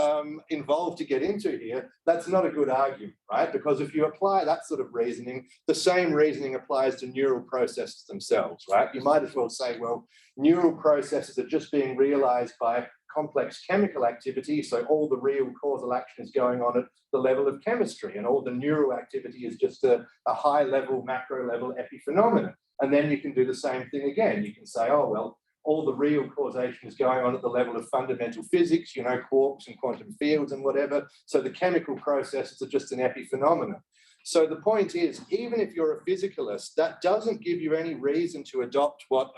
involved to get into here, that's not a good argument, right? Because if you apply that sort of reasoning, the same reasoning applies to neural processes themselves, right? You might as well say, well, neural processes are just being realized by complex chemical activity, so all the real causal action is going on at the level of chemistry, and all the neural activity is just a high level, macro level epiphenomenon. And then you can do the same thing again. You can say, oh, well, all the real causation is going on at the level of fundamental physics, you know, quarks and quantum fields and whatever. So the chemical processes are just an epiphenomenon. So the point is, even if you're a physicalist, that doesn't give you any reason to adopt what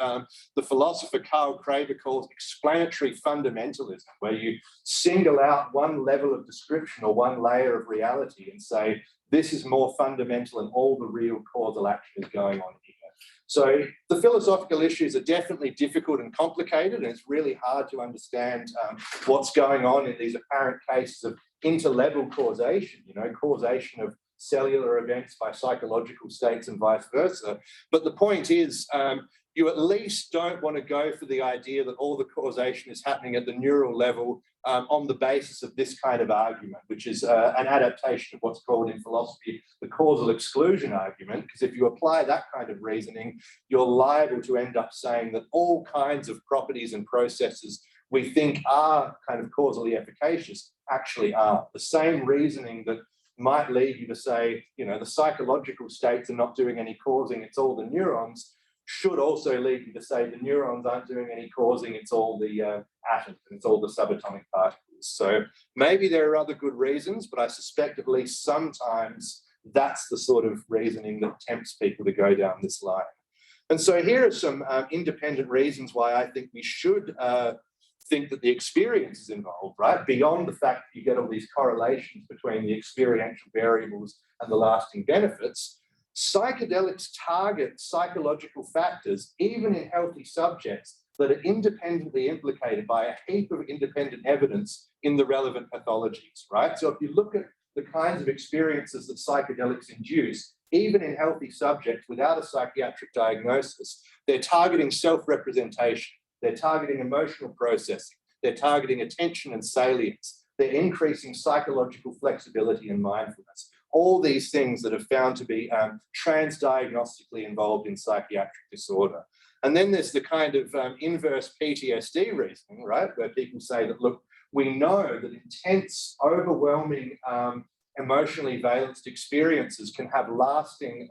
the philosopher Karl Kraber calls explanatory fundamentalism, where you single out one level of description or one layer of reality and say, this is more fundamental and all the real causal action is going on here. So the philosophical issues are definitely difficult and complicated, and it's really hard to understand what's going on in these apparent cases of interlevel causation, you know, causation of cellular events by psychological states and vice versa. But the point is, you at least don't want to go for the idea that all the causation is happening at the neural level on the basis of this kind of argument, which is an adaptation of what's called in philosophy the causal exclusion argument, because if you apply that kind of reasoning, you're liable to end up saying that all kinds of properties and processes we think are kind of causally efficacious actually aren't. The same reasoning that might lead you to say, you know, the psychological states are not doing any causing, it's all the neurons, should also lead you to say the neurons aren't doing any causing, it's all the atoms and it's all the subatomic particles. So maybe there are other good reasons, but I suspect at least sometimes that's the sort of reasoning that tempts people to go down this line. And so here are some independent reasons why I think we should think that the experience is involved, right? Beyond the fact that you get all these correlations between the experiential variables and the lasting benefits, psychedelics target psychological factors, even in healthy subjects, that are independently implicated by a heap of independent evidence in the relevant pathologies, right? So if you look at the kinds of experiences that psychedelics induce, even in healthy subjects without a psychiatric diagnosis, they're targeting self-representation. They're targeting emotional processing. They're targeting attention and salience. They're increasing psychological flexibility and mindfulness. All these things that are found to be transdiagnostically involved in psychiatric disorder. And then there's the kind of inverse PTSD reasoning, right? Where people say that, look, we know that intense, overwhelming, emotionally valenced experiences can have lasting,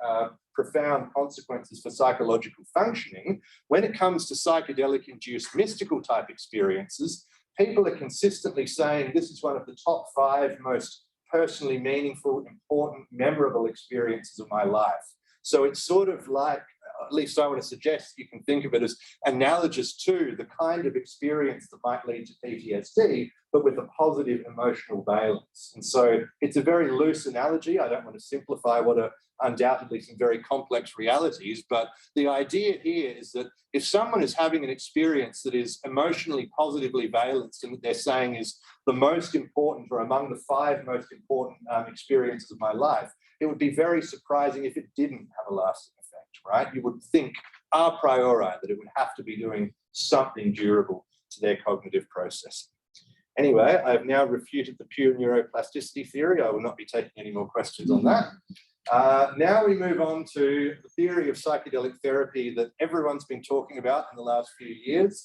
profound consequences for psychological functioning. When it comes to psychedelic-induced mystical type experiences, people are consistently saying this is one of the top 5 most personally meaningful, important, memorable experiences of my life. So it's sort of like, at least I want to suggest you can think of it as analogous to the kind of experience that might lead to PTSD, but with a positive emotional valence. And so it's a very loose analogy. I don't want to simplify what are undoubtedly some very complex realities, but the idea here is that if someone is having an experience that is emotionally positively valenced and that they're saying is the most important or among the 5 most important experiences of my life, it would be very surprising if it didn't have a lasting effect, right? You would think a priori that it would have to be doing something durable to their cognitive processing. Anyway, I've now refuted the pure neuroplasticity theory. I will not be taking any more questions on that. Now we move on to the theory of psychedelic therapy that everyone's been talking about in the last few years,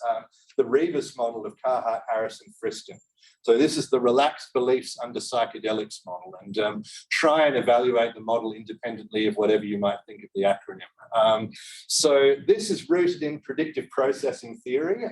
the Rebus model of Carhart, Harris, and Friston. So this is the relaxed beliefs under psychedelics model, and try and evaluate the model independently of whatever you might think of the acronym. So this is rooted in predictive processing theory.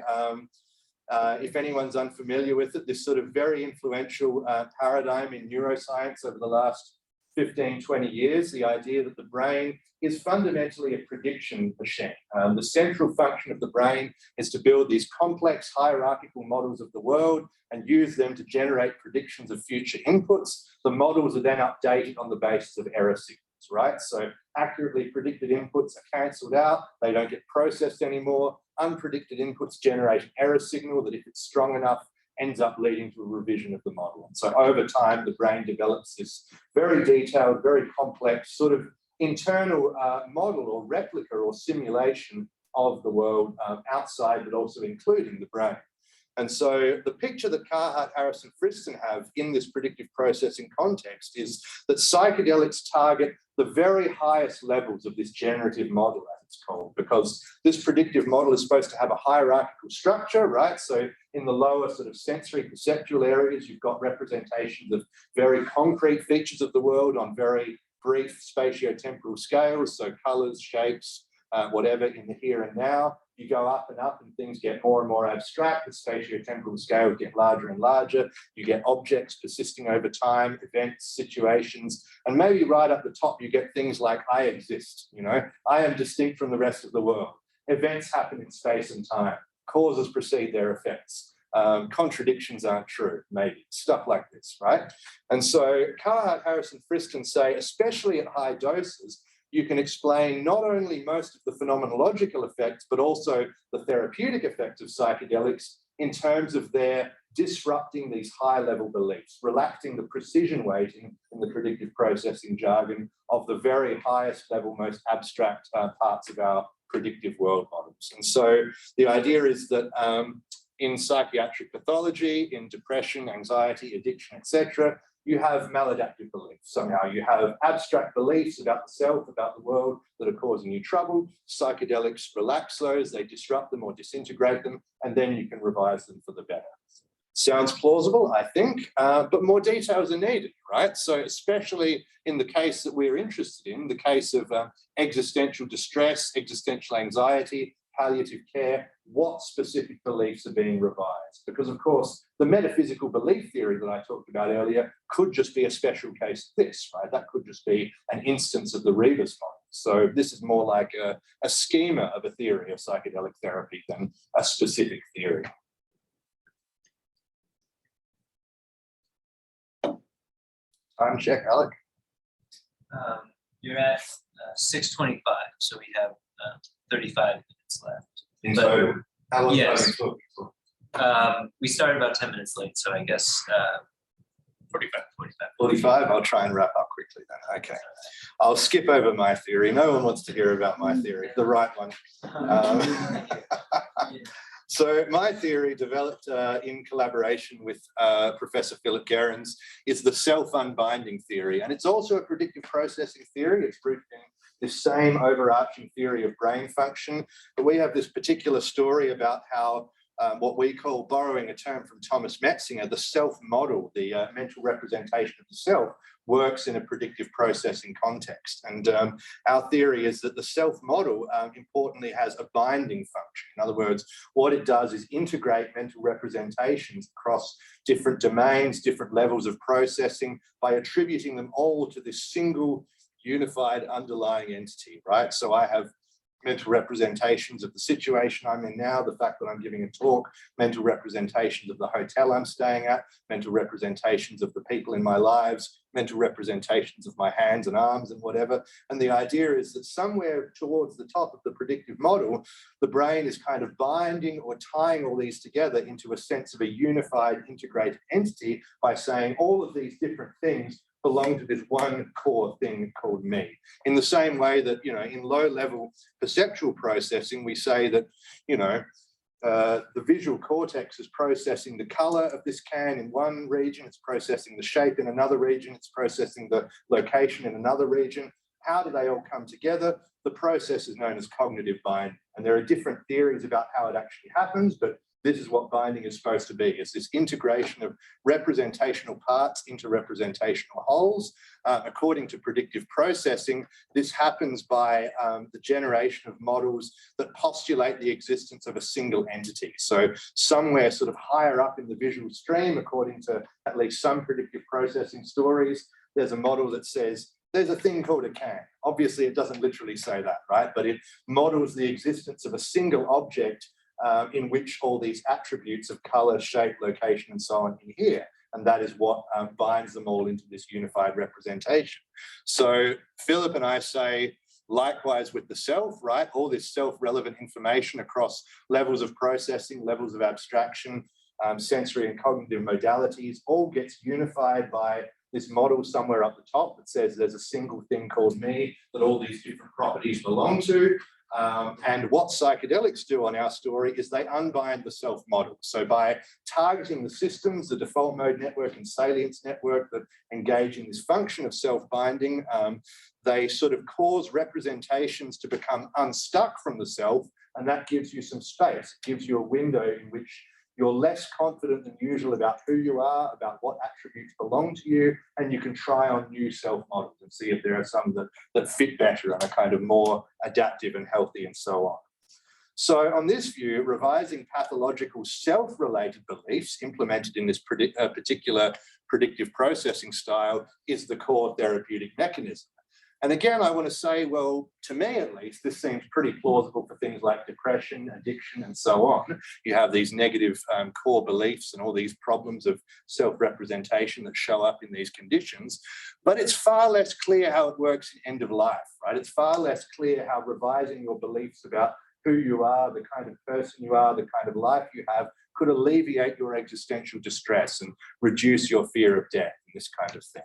If anyone's unfamiliar with it, this sort of very influential paradigm in neuroscience over the last 15, 20 years, the idea that the brain is fundamentally a prediction machine. The central function of the brain is to build these complex hierarchical models of the world and use them to generate predictions of future inputs. The models are then updated on the basis of error signals, right? So accurately predicted inputs are cancelled out, they don't get processed anymore. Unpredicted inputs generate an error signal that, if it's strong enough, ends up leading to a revision of the model. And so over time, the brain develops this very detailed, very complex sort of internal model or replica or simulation of the world outside, but also including the brain. And so the picture that Carhart, Harris, and Friston have in this predictive processing context is that psychedelics target the very highest levels of this generative model, as it's called, because this predictive model is supposed to have a hierarchical structure, right? So in the lower sort of sensory perceptual areas, you've got representations of very concrete features of the world on very brief spatiotemporal scales, so colors, shapes, whatever in the here and now. You go up and things get more and more abstract. The spatiotemporal scale get larger and larger. You get objects persisting over time, events, situations, and maybe right up the top, you get things like I exist, you know, I am distinct from the rest of the world. Events happen in space and time. Causes precede their effects. Contradictions aren't true, maybe, stuff like this, right? And so Carhart, Harris, and Friston say, especially at high doses, you can explain not only most of the phenomenological effects, but also the therapeutic effects of psychedelics in terms of their disrupting these high-level beliefs, relaxing the precision weighting in the predictive processing jargon of the very highest level, most abstract parts of our predictive world models. And so the idea is that in psychiatric pathology, in depression, anxiety, addiction, etc., you have maladaptive beliefs. Somehow you have abstract beliefs about the self, about the world that are causing you trouble. Psychedelics relax those, they disrupt them or disintegrate them, and then you can revise them for the better. Sounds plausible, I think, but more details are needed, right? So especially in the case that we're interested in, the case of existential distress, existential anxiety, palliative care, what specific beliefs are being revised? Because of course, the metaphysical belief theory that I talked about earlier could just be a special case of this, right? That could just be an instance of the Rebus model. So this is more like a schema of a theory of psychedelic therapy than a specific theory. Time check, Alec. You're at 6:25, so we have 35 minutes left. In total. How long Yes. have you talked for? We started about 10 minutes late, so I guess 45. 45, I'll try and wrap up quickly then. Okay. I'll skip over my theory. No one wants to hear about my theory, the right one. So my theory, developed in collaboration with Professor Philip Gerrans, is the self-unbinding theory. And it's also a predictive processing theory. It's rooted in this same overarching theory of brain function. But we have this particular story about how what we call, borrowing a term from Thomas Metzinger, the self model, the mental representation of the self, works in a predictive processing context. And our theory is that the self model importantly has a binding function. In other words, what it does is integrate mental representations across different domains, different levels of processing, by attributing them all to this single unified underlying entity, right? So I have mental representations of the situation I'm in now, the fact that I'm giving a talk, mental representations of the hotel I'm staying at, mental representations of the people in my lives, mental representations of my hands and arms and whatever. And the idea is that somewhere towards the top of the predictive model, the brain is kind of binding or tying all these together into a sense of a unified, integrated entity by saying all of these different things belong to this one core thing called me. In the same way that, you know, in low-level perceptual processing, we say that, you know, the visual cortex is processing the color of this can in one region, it's processing the shape in another region, it's processing the location in another region. How do they all come together? The process is known as cognitive binding. And there are different theories about how it actually happens, but this is what binding is supposed to be. It's this integration of representational parts into representational wholes. According to predictive processing, this happens by the generation of models that postulate the existence of a single entity. So somewhere sort of higher up in the visual stream, according to at least some predictive processing stories, there's a model that says, there's a thing called a can. Obviously, it doesn't literally say that, right? But it models the existence of a single object in which all these attributes of color, shape, location, and so on in here. And that is what binds them all into this unified representation. So Philip and I say, likewise with the self, right? All this self-relevant information across levels of processing, levels of abstraction, sensory and cognitive modalities, all gets unified by this model somewhere up the top that says there's a single thing called me that all these different properties belong to. And what psychedelics do on our story is they unbind the self model. So by targeting the systems, the default mode network and salience network that engage in this function of self-binding, they sort of cause representations to become unstuck from the self, and that gives you some space. It gives you a window in which you're less confident than usual about who you are, about what attributes belong to you, and you can try on new self-models and see if there are some that fit better and are kind of more adaptive and healthy and so on. So on this view, revising pathological self-related beliefs implemented in this particular predictive processing style is the core therapeutic mechanism. And again, I want to say, well, to me at least, this seems pretty plausible for things like depression, addiction, and so on. You have these negative core beliefs and all these problems of self-representation that show up in these conditions. But it's far less clear how it works in end of life, right? It's far less clear how revising your beliefs about who you are, the kind of person you are, the kind of life you have, could alleviate your existential distress and reduce your fear of death and this kind of thing.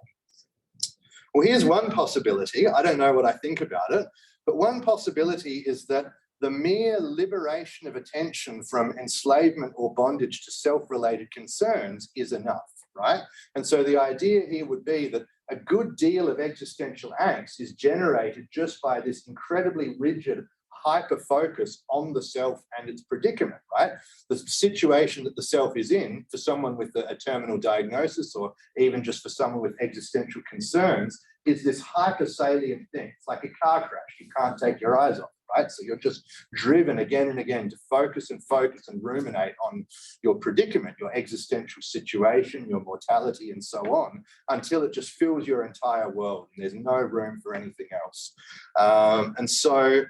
Well, here's one possibility. I don't know what I think about it, but one possibility is that the mere liberation of attention from enslavement or bondage to self-related concerns is enough, right? And so the idea here would be that a good deal of existential angst is generated just by this incredibly rigid hyper-focus on the self and its predicament, right? The situation that the self is in, for someone with a terminal diagnosis or even just for someone with existential concerns, is this hyper-salient thing. It's like a car crash. You can't take your eyes off, right? So you're just driven again and again to focus and ruminate on your predicament, your existential situation, your mortality, and so on, until it just fills your entire world and there's no room for anything else. And so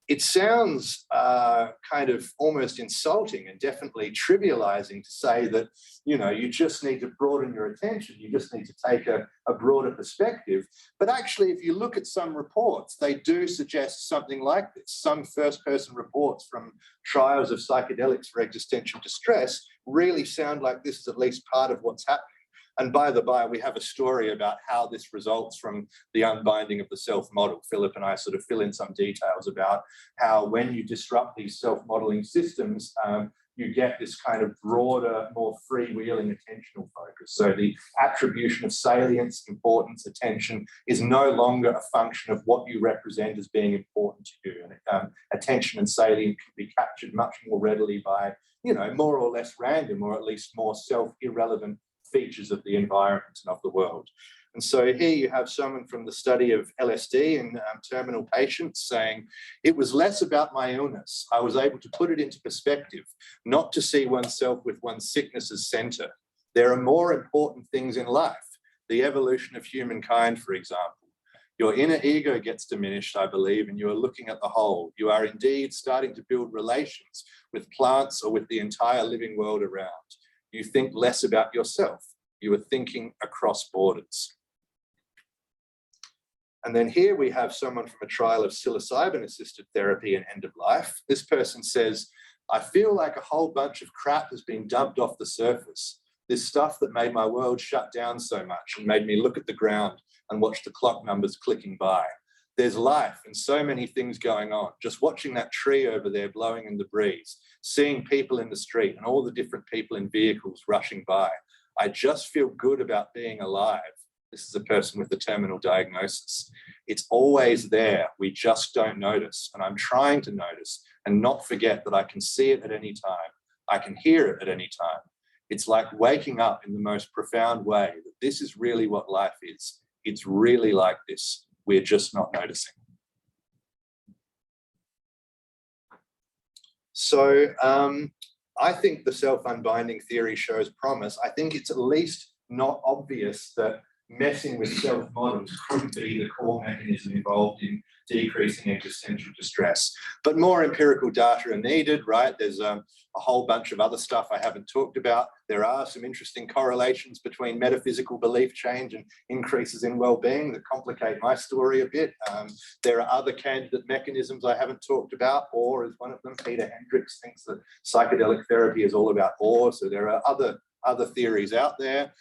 it sounds kind of almost insulting and definitely trivializing to say that, you know, you just need to broaden your attention, you just need to take a broader perspective. But actually, if you look at some reports, they do suggest something like this. Some first-person reports from trials of psychedelics for existential distress really sound like this is at least part of what's happening. And by the by, we have a story about how this results from the unbinding of the self-model. Philip and I sort of fill in some details about how when you disrupt these self-modeling systems, you get this kind of broader, more freewheeling attentional focus. So the attribution of salience, importance, attention is no longer a function of what you represent as being important to you. And attention and salient can be captured much more readily by, you know, more or less random, or at least more self-irrelevant features of the environment and of the world. And so here you have someone from the study of LSD in terminal patients saying, it was less about my illness. I was able to put it into perspective, not to see oneself with one's sickness as center. There are more important things in life, the evolution of humankind, for example. Your inner ego gets diminished, I believe, and you are looking at the whole. You are indeed starting to build relations with plants or with the entire living world around. You think less about yourself. You are thinking across borders. And then here we have someone from a trial of psilocybin-assisted therapy in end of life. This person says, I feel like a whole bunch of crap has been dumped off the surface. This stuff that made my world shut down so much and made me look at the ground and watch the clock numbers clicking by. There's life and so many things going on. Just watching that tree over there blowing in the breeze, seeing people in the street and all the different people in vehicles rushing by. I just feel good about being alive. This is a person with a terminal diagnosis. It's always there. We just don't notice. And I'm trying to notice and not forget that I can see it at any time. I can hear it at any time. It's like waking up in the most profound way that this is really what life is. It's really like this. We're just not noticing. So I think the self-unbinding theory shows promise. I think it's at least not obvious that messing with self-models could be the core mechanism involved in decreasing existential distress. But more empirical data are needed, right? There's a whole bunch of other stuff I haven't talked about. There are some interesting correlations between metaphysical belief change and increases in well-being that complicate my story a bit. There are other candidate mechanisms I haven't talked about. Awe is one of them. Peter Hendricks thinks that psychedelic therapy is all about awe. So there are other theories out there.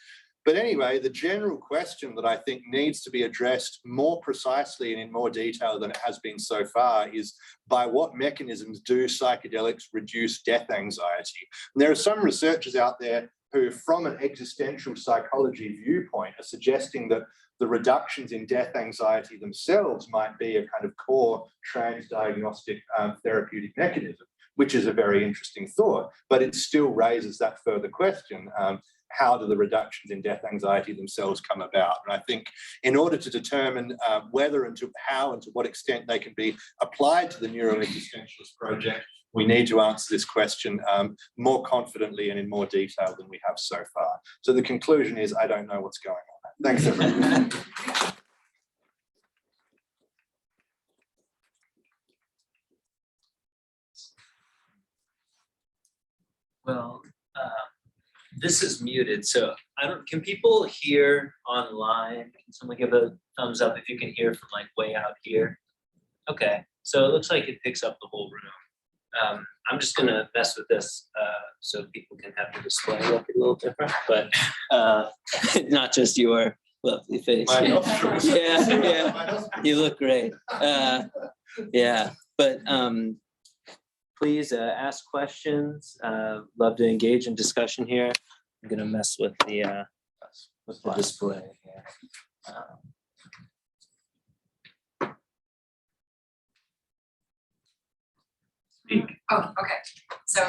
But anyway, the general question that I think needs to be addressed more precisely and in more detail than it has been so far is, by what mechanisms do psychedelics reduce death anxiety? And there are some researchers out there who, from an existential psychology viewpoint, are suggesting that the reductions in death anxiety themselves might be a kind of core transdiagnostic therapeutic mechanism. which is a very interesting thought, but it still raises that further question. How do the reductions in death anxiety themselves come about? And I think in order to determine whether and to how and to what extent they can be applied to the neuroexistentialist project, we need to answer this question more confidently and in more detail than we have so far. So the conclusion is, I don't know what's going on. Thanks, everyone. Well, this is muted, so I don't, can people hear online? Can someone give a thumbs up if you can hear from like way out here? Okay, so it looks like it picks up the whole room. I'm just gonna mess with this so people can have the display look a little different, but not just your lovely face. My nostrils. Yeah, you look great. Yeah, but please ask questions. Love to engage in discussion here. I'm gonna mess with the display here. Speak. Oh, okay. So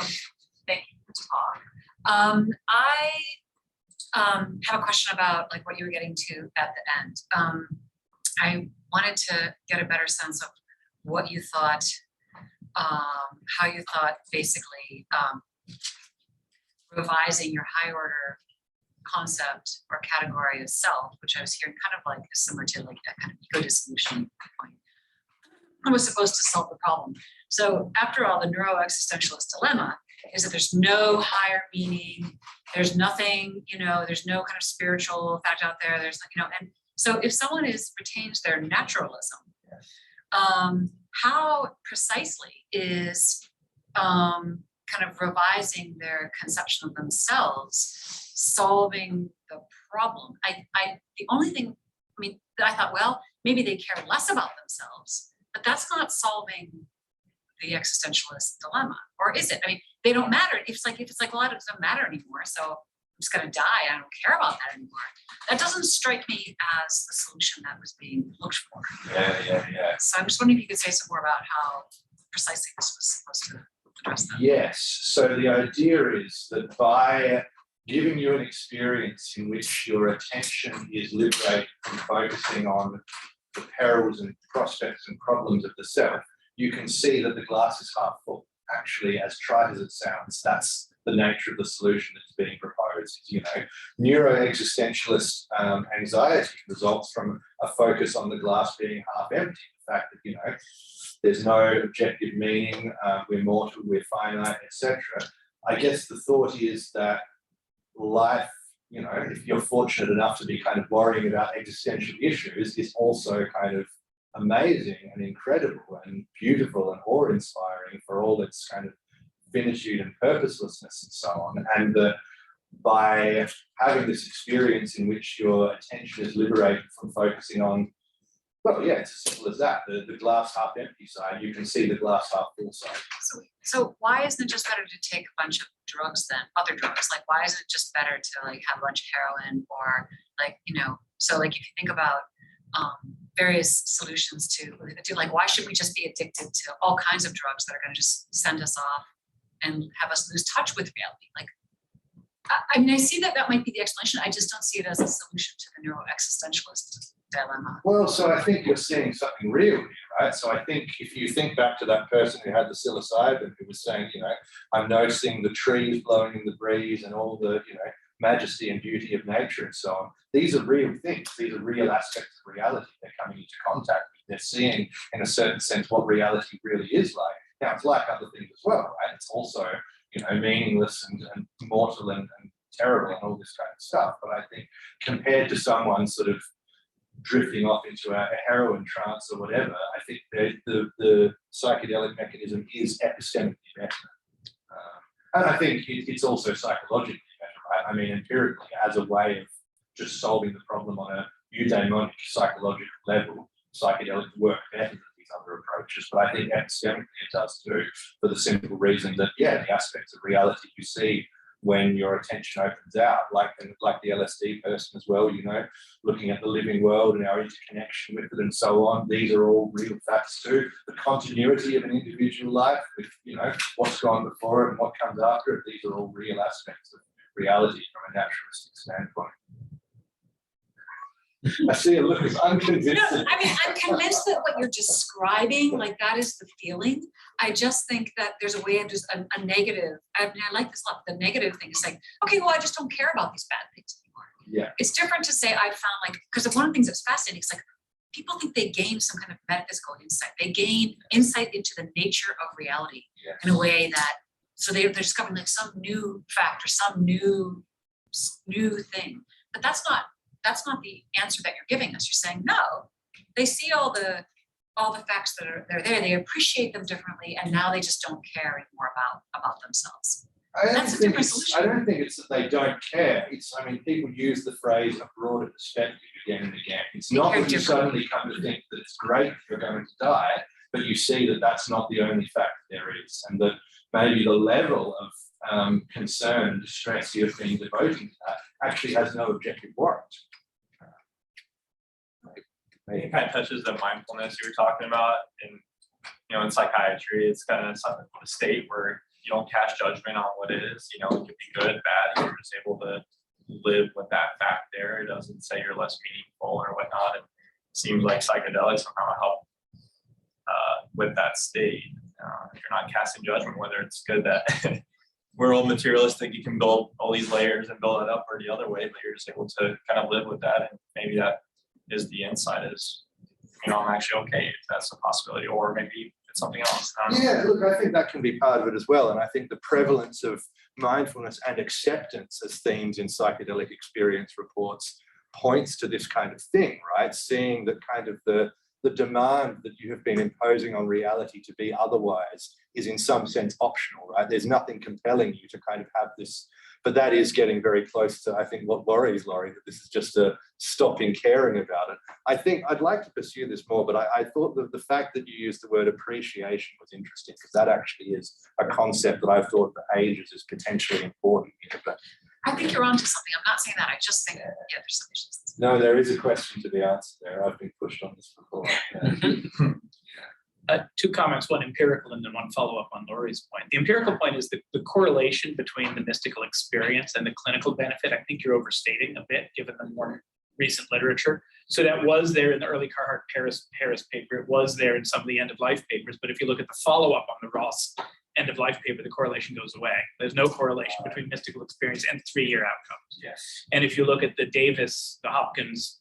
thank you for the talk. I have a question about like what you were getting to at the end. I wanted to get a better sense of what you thought, how you thought basically revising your high order concept or category of self, which I was hearing kind of like similar to like a kind of ego dissolution point, was supposed to solve the problem. So after all, the neuroexistentialist dilemma is that there's no higher meaning, there's nothing, there's no kind of spiritual fact out there. There's like, and so if someone retains their naturalism, how precisely is kind of revising their conception of themselves solving the problem? The only thing, I thought, well, maybe they care less about themselves, but that's not solving the existentialist dilemma, or is it? They don't matter. If it's like, well, it doesn't matter anymore, so I'm just going to die. I don't care about that anymore. That doesn't strike me as the solution that was being looked for. Yeah. So I'm just wondering if you could say some more about how precisely this was supposed to address that. Yes. So the idea is that by giving you an experience in which your attention is liberated from focusing on the perils and prospects and problems of the self, you can see that the glass is half full. Actually, as trite as it sounds, that's the nature of the solution that's being proposed. Neuroexistentialist anxiety results from a focus on the glass being half empty. The fact that, there's no objective meaning, we're mortal, we're finite, etc. I guess the thought is that life, if you're fortunate enough to be kind of worrying about existential issues, is also kind of amazing and incredible and beautiful and awe-inspiring for all its kind of finitude and purposelessness and so on. And that by having this experience in which your attention is liberated from focusing on, well, yeah, it's as simple as that, the glass half empty side, you can see the glass half full side. So why isn't it just better to take a bunch of drugs than other drugs? Like, why isn't it just better to like have a bunch of heroin or like, so like if you think about various solutions to like, why should we just be addicted to all kinds of drugs that are going to just send us off and have us lose touch with reality? Like, I see that might be the explanation. I just don't see it as a solution to the neuroexistentialist dilemma. Well, so I think you're seeing something real here, right? So I think if you think back to that person who had the psilocybin, who was saying, I'm noticing the trees blowing in the breeze and all the, majesty and beauty of nature and so on. These are real things. These are real aspects of reality they're coming into contact with. They're seeing, in a certain sense, what reality really is like. Now, it's like other things as well, right? It's also, meaningless and mortal and terrible and all this kind of stuff. But I think compared to someone sort of drifting off into a heroin trance or whatever, I think the psychedelic mechanism is epistemically better. And I think it's also psychologically better, right? Empirically, as a way of just solving the problem on a eudaimonic psychological level, psychedelics work better than these other approaches. But I think epistemically it does too, for the simple reason that, the aspects of reality you see when your attention opens out, like the LSD person as well, looking at the living world and our interconnection with it and so on. These are all real facts too. The continuity of an individual life with, what's gone before it and what comes after it. These are all real aspects of reality from a naturalistic standpoint. I see a look of unconvinced. No, I mean, I'm convinced that what you're describing, like that is the feeling. I just think that there's a way of just a negative. I mean, I like this a lot. The negative thing is like, okay, well, I just don't care about these bad things anymore. Yeah. It's different to say I found like, because one of the things that's fascinating is like, people think they gain some kind of metaphysical insight. They gain insight into the nature of reality in a way that, so they're discovering like some new fact or some new thing. But that's not the answer that you're giving us. You're saying, no, they see all the facts that are there, they appreciate them differently, and now they just don't care anymore about themselves. That's a different solution. I don't think it's that they don't care. People use the phrase a broader perspective again and again. It's not that you suddenly come to think that it's great if you're going to die, but you see that that's not the only fact there is, and that maybe the level of concern, distress you've been devoting to that actually has no objective warrant. It kind of touches the mindfulness you were talking about in psychiatry. It's kind of a state where you don't cast judgment on what it is. It could be good, bad. You're just able to live with that fact there. It doesn't say you're less meaningful or whatnot. It seems like psychedelics somehow help with that state. You're not casting judgment whether it's good that we're all materialistic. You can build all these layers and build it up or the other way, but you're just able to kind of live with that. And maybe that is the insight is, I'm actually okay if that's a possibility, or maybe it's something else. Yeah, look, I think that can be part of it as well. And I think the prevalence of mindfulness and acceptance as themes in psychedelic experience reports points to this kind of thing, right? Seeing that kind of the demand that you have been imposing on reality to be otherwise is in some sense optional, right? There's nothing compelling you to kind of have this, but that is getting very close to, I think, what worries Laurie, that this is just a stopping caring about it. I think I'd like to pursue this more, but I thought that the fact that you used the word appreciation was interesting, because that actually is a concept that I've thought for ages is potentially important here. But I think you're onto something. I'm not saying that. I just think, there's some issues. no, there is a question to be answered there. I've been pushed on this before. Two comments, one empirical and then one follow-up on Laurie's point. The empirical point is that the correlation between the mystical experience and the clinical benefit, I think you're overstating a bit given the more recent literature. So that was there in the early Carhart-Paris paper. It was there in some of the end-of-life papers. But if you look at the follow-up on the Ross end-of-life paper, the correlation goes away. There's no correlation between mystical experience and 3-year outcomes. Yes. And if you look at the Davis, the Hopkins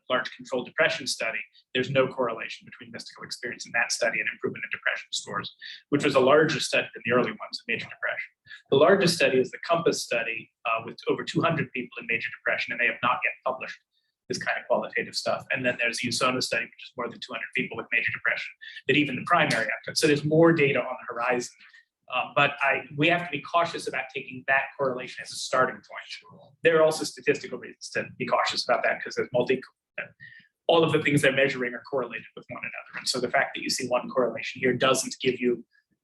large controlled depression study, there's no correlation between mystical experience in that study and improvement in depression scores, which was a larger study than the early ones in major depression. The largest study is the Compass study with over 200 people in major depression, and they have not yet published this kind of qualitative stuff. And then there's the USONA study, which is more than 200 people with major depression, that even the primary outcomes. So there's more data on the horizon. But we have to be cautious about taking that correlation as a starting point. There are also statistical reasons to be cautious about that, because there's all of the things they're measuring are correlated with one another. And so the fact that you see one correlation here doesn't give you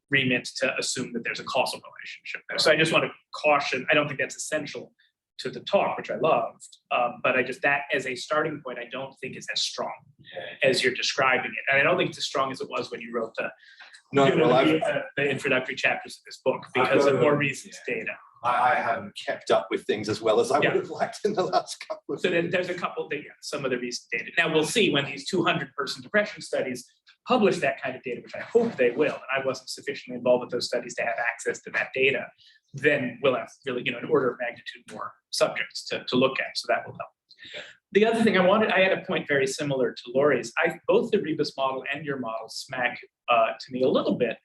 remit to assume that there's a causal relationship there. So I just want to caution, I don't think that's essential to the talk, which I loved, but that as a starting point, I don't think is as strong as you're describing it. And I don't think it's as strong as it was when you wrote the introductory chapters of this book, because of more recent data. I haven't kept up with things as well as I would have liked in the last couple of years. So then there's a couple of some of the recent data. Now we'll see when these 200-person depression studies publish that kind of data, which I hope they will, and I wasn't sufficiently involved with those studies to have access to that data, then we'll have really, an order of magnitude more subjects to look at, so that will help. Okay. The other thing I had a point very similar to Laurie's. Both the Rebus model and your model smack to me a little bit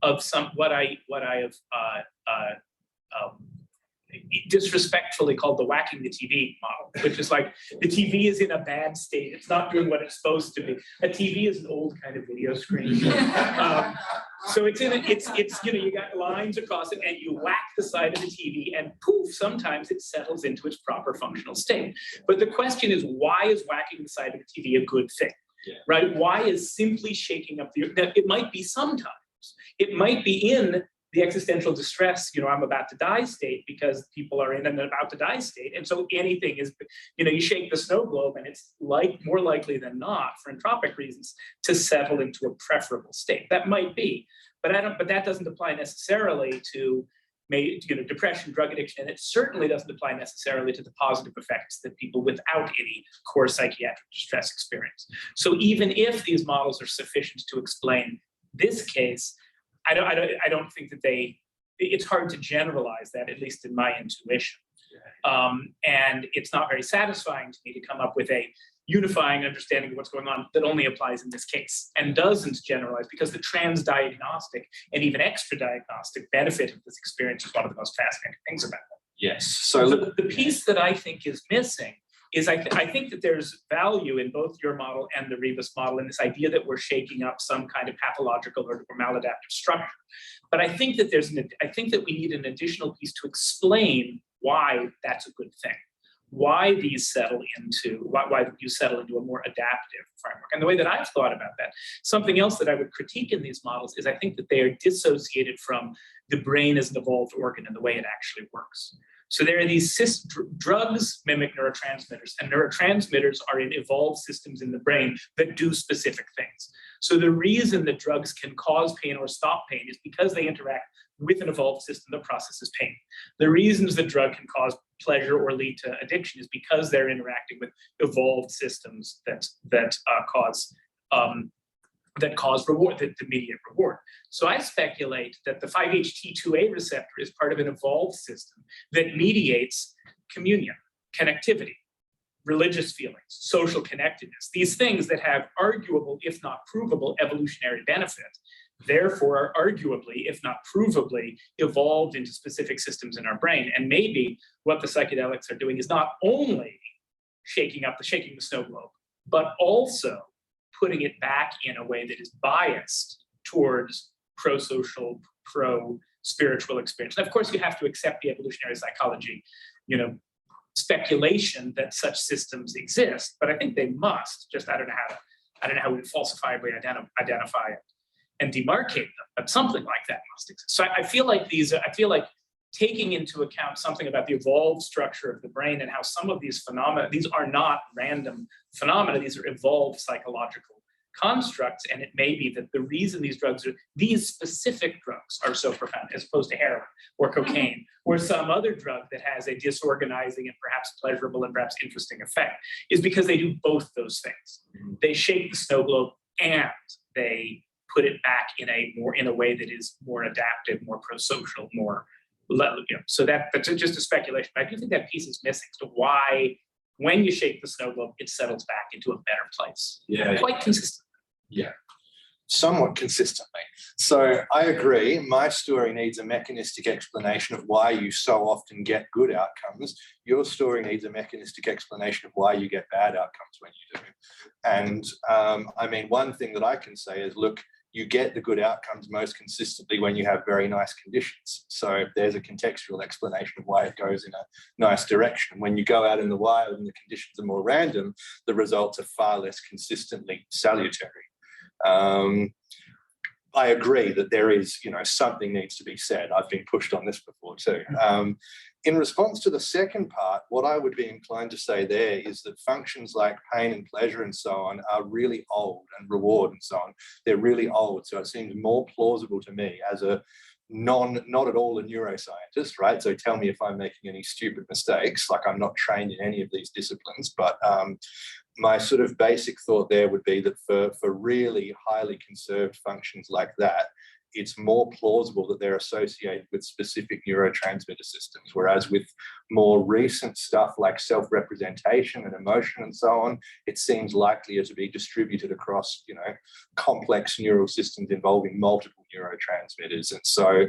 of what I have disrespectfully called the whacking the TV model, which is like the TV is in a bad state. It's not doing what it's supposed to be. A TV is an old kind of video screen. So you got lines across it and you whack the side of the TV and poof, sometimes it settles into its proper functional state. But the question is, why is whacking the side of the TV a good thing? Right? Why is simply shaking up it might be sometimes. It might be in the existential distress, I'm about to die state, because people are in an about to die state. And so anything is, you shake the snow globe and it's more likely than not, for entropic reasons, to settle into a preferable state. That might be, but that doesn't apply necessarily to depression, drug addiction, and it certainly doesn't apply necessarily to the positive effects that people without any core psychiatric distress experience. So even if these models are sufficient to explain this case, I don't think that it's hard to generalize that, at least in my intuition. And it's not very satisfying to me to come up with a unifying understanding of what's going on that only applies in this case and doesn't generalize, because the transdiagnostic and even extra diagnostic benefit of this experience is one of the most fascinating things about it. Yes. So The piece that I think is missing is I think that there's value in both your model and the Rebus model in this idea that we're shaking up some kind of pathological or maladaptive structure. But I think that we need an additional piece to explain why that's a good thing, why you settle into a more adaptive framework. And the way that I've thought about that, something else that I would critique in these models is I think that they are dissociated from the brain as an evolved organ and the way it actually works. So there are these drugs mimic neurotransmitters, and neurotransmitters are in evolved systems in the brain that do specific things. So the reason that drugs can cause pain or stop pain is because they interact with an evolved system that processes pain. The reasons that drug can cause pleasure or lead to addiction is because they're interacting with evolved systems that cause reward, that mediate reward. So I speculate that the 5-HT2A receptor is part of an evolved system that mediates communion, connectivity, religious feelings, social connectedness, these things that have arguable, if not provable, evolutionary benefit, therefore are arguably, if not provably, evolved into specific systems in our brain. And maybe what the psychedelics are doing is not only shaking the snow globe, but also putting it back in a way that is biased towards pro-social, pro-spiritual experience. And of course, you have to accept the evolutionary psychology, speculation that such systems exist, but I think they must. Just I don't know how we falsifiably identify it and demarcate them, but something like that must exist. So I feel like taking into account something about the evolved structure of the brain and how some of these phenomena, these are not random phenomena, these are evolved psychological constructs. And it may be that the reason these specific drugs are so profound, as opposed to heroin or cocaine or some other drug that has a disorganizing and perhaps pleasurable and perhaps interesting effect, is because they do both those things. They shake the snow globe and they put it back in a way that is more adaptive, more pro-social, more, so that's just a speculation. But I do think that piece is missing to why, when you shake the snow globe, it settles back into a better place. Yeah. Quite consistent. Yeah. Somewhat consistently. So I agree. My story needs a mechanistic explanation of why you so often get good outcomes. Your story needs a mechanistic explanation of why you get bad outcomes when you do. And one thing that I can say is, look, you get the good outcomes most consistently when you have very nice conditions. So there's a contextual explanation of why it goes in a nice direction. When you go out in the wild and the conditions are more random, the results are far less consistently salutary. I agree that there is, something needs to be said. I've been pushed on this before too. In response to the second part, what I would be inclined to say there is that functions like pain and pleasure and so on are really old, and reward and so on. They're really old. So it seems more plausible to me as a not at all a neuroscientist, right? So tell me if I'm making any stupid mistakes, like I'm not trained in any of these disciplines, but my sort of basic thought there would be that for really highly conserved functions like that, it's more plausible that they're associated with specific neurotransmitter systems, whereas with more recent stuff like self-representation and emotion and so on, it seems likelier to be distributed across, complex neural systems involving multiple neurotransmitters. And so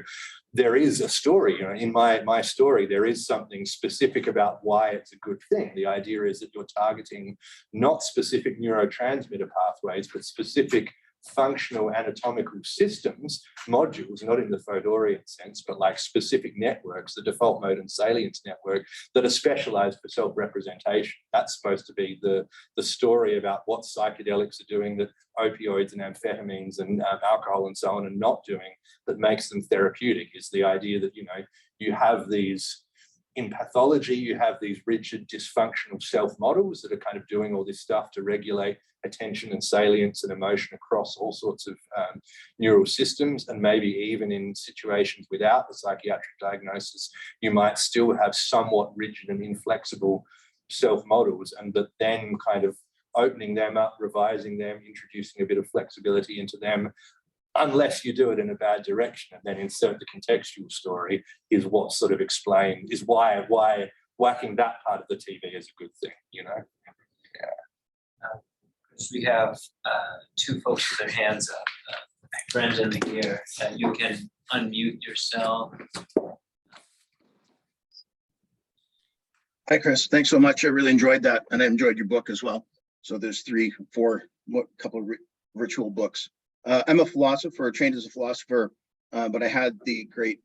there is a story, in my story, there is something specific about why it's a good thing. The idea is that you're targeting not specific neurotransmitter pathways, but specific functional anatomical systems, modules, not in the Fodorian sense, but like specific networks, the default mode and salience network, that are specialized for self-representation. That's supposed to be the story about what psychedelics are doing that opioids and amphetamines and alcohol and so on are not doing, that makes them therapeutic, is the idea that, you know, you have these, in pathology, you have these rigid dysfunctional self models that are kind of doing all this stuff to regulate attention and salience and emotion across all sorts of neural systems. And maybe even in situations without the psychiatric diagnosis, you might still have somewhat rigid and inflexible self models, and that then kind of opening them up, revising them, introducing a bit of flexibility into them, unless you do it in a bad direction and then insert the contextual story, is what sort of explains, is why whacking that part of the TV is a good thing, you know? Yeah. We have two folks with their hands up, Brendan here, you can unmute yourself. Hi, Chris. Thanks so much. I really enjoyed that, and I enjoyed your book as well. So there's couple of virtual books. I'm a philosopher, trained as a philosopher, but I had the great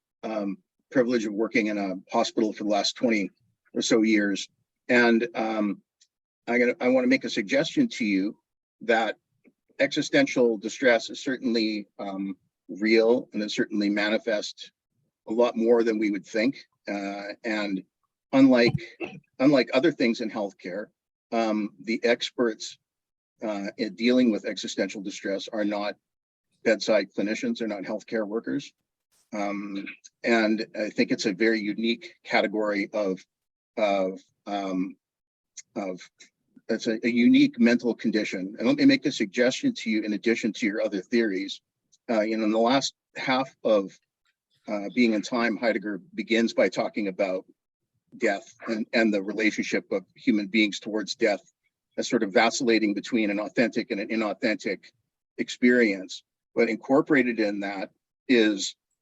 privilege of working in a hospital for the last 20 or so years. And I want to make a suggestion to you that existential distress is certainly real, and it certainly manifests a lot more than we would think. And unlike other things in healthcare, the experts in dealing with existential distress are not bedside clinicians, they're not healthcare workers. And I think it's a very unique category of it's a unique mental condition. And let me make a suggestion to you in addition to your other theories. In the last half of Being in Time, Heidegger begins by talking about death and the relationship of human beings towards death as sort of vacillating between an authentic and an inauthentic experience. But incorporated in that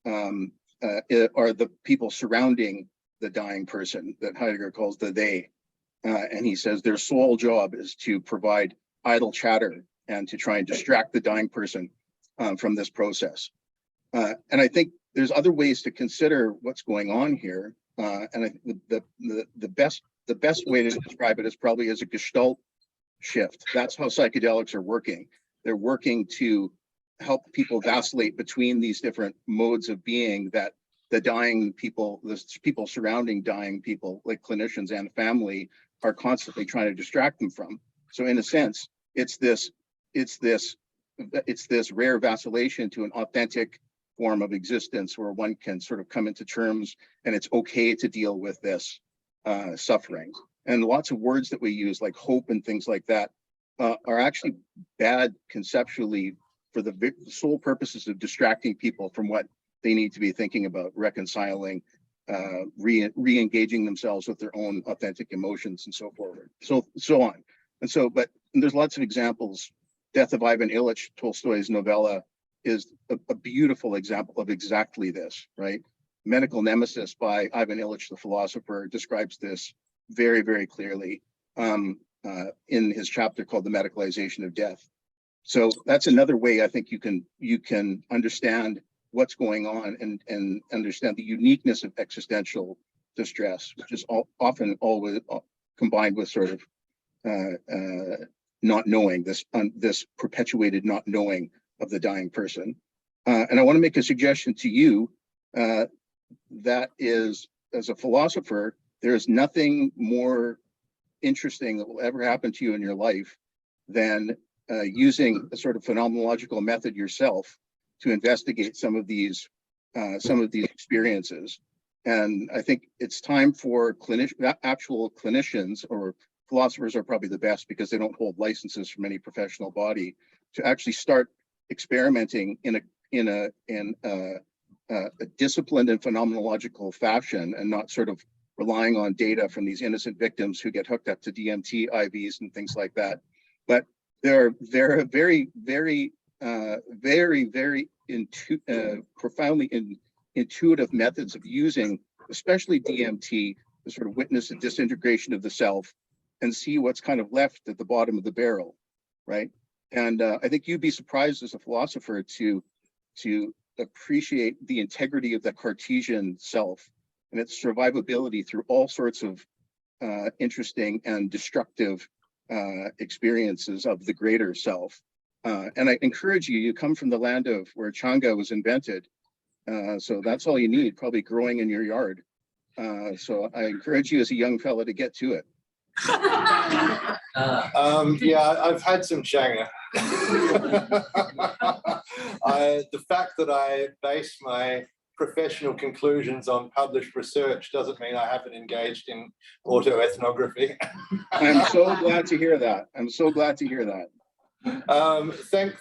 are the people surrounding the dying person that Heidegger calls the they. And he says their sole job is to provide idle chatter and to try and distract the dying person from this process. And I think there's other ways to consider what's going on here. And I think the best way to describe it is probably as a gestalt shift. That's how psychedelics are working. They're working to help people vacillate between these different modes of being that the dying people, the people surrounding dying people, like clinicians and family, are constantly trying to distract them from. So in a sense, it's this rare vacillation to an authentic form of existence where one can sort of come into terms and it's okay to deal with this suffering. And lots of words that we use like hope and things like that are actually bad conceptually for the sole purposes of distracting people from what they need to be thinking about, reconciling, re-engaging themselves with their own authentic emotions and so forward, so on. And there's lots of examples. Death of Ivan Ilyich, Tolstoy's novella, is a beautiful example of exactly this, right? Medical Nemesis by Ivan Ilyich, the philosopher, describes this very, very clearly in his chapter called The Medicalization of Death. So that's another way I think you can understand what's going on and understand the uniqueness of existential distress, which is often always combined with sort of not knowing, this perpetuated not knowing of the dying person. And I want to make a suggestion to you that is, as a philosopher, there is nothing more interesting that will ever happen to you in your life than using a sort of phenomenological method yourself to investigate some of these experiences. And I think it's time for actual clinicians, or philosophers are probably the best because they don't hold licenses from any professional body, to actually start experimenting in a disciplined and phenomenological fashion, and not sort of relying on data from these innocent victims who get hooked up to DMT IVs and things like that. But there are very, very, very profoundly intuitive methods of using, especially DMT, to sort of witness the disintegration of the self and see what's kind of left at the bottom of the barrel, right? And I think you'd be surprised as a philosopher to appreciate the integrity of the Cartesian self and its survivability through all sorts of interesting and destructive experiences of the greater self. And I encourage you, you come from the land of where Changa was invented. So that's all you need, probably growing in your yard. So I encourage you as a young fella to get to it. Yeah, I've had some Changa. The fact that I base my professional conclusions on published research doesn't mean I haven't engaged in autoethnography. I'm so glad to hear that. I'm so glad to hear that.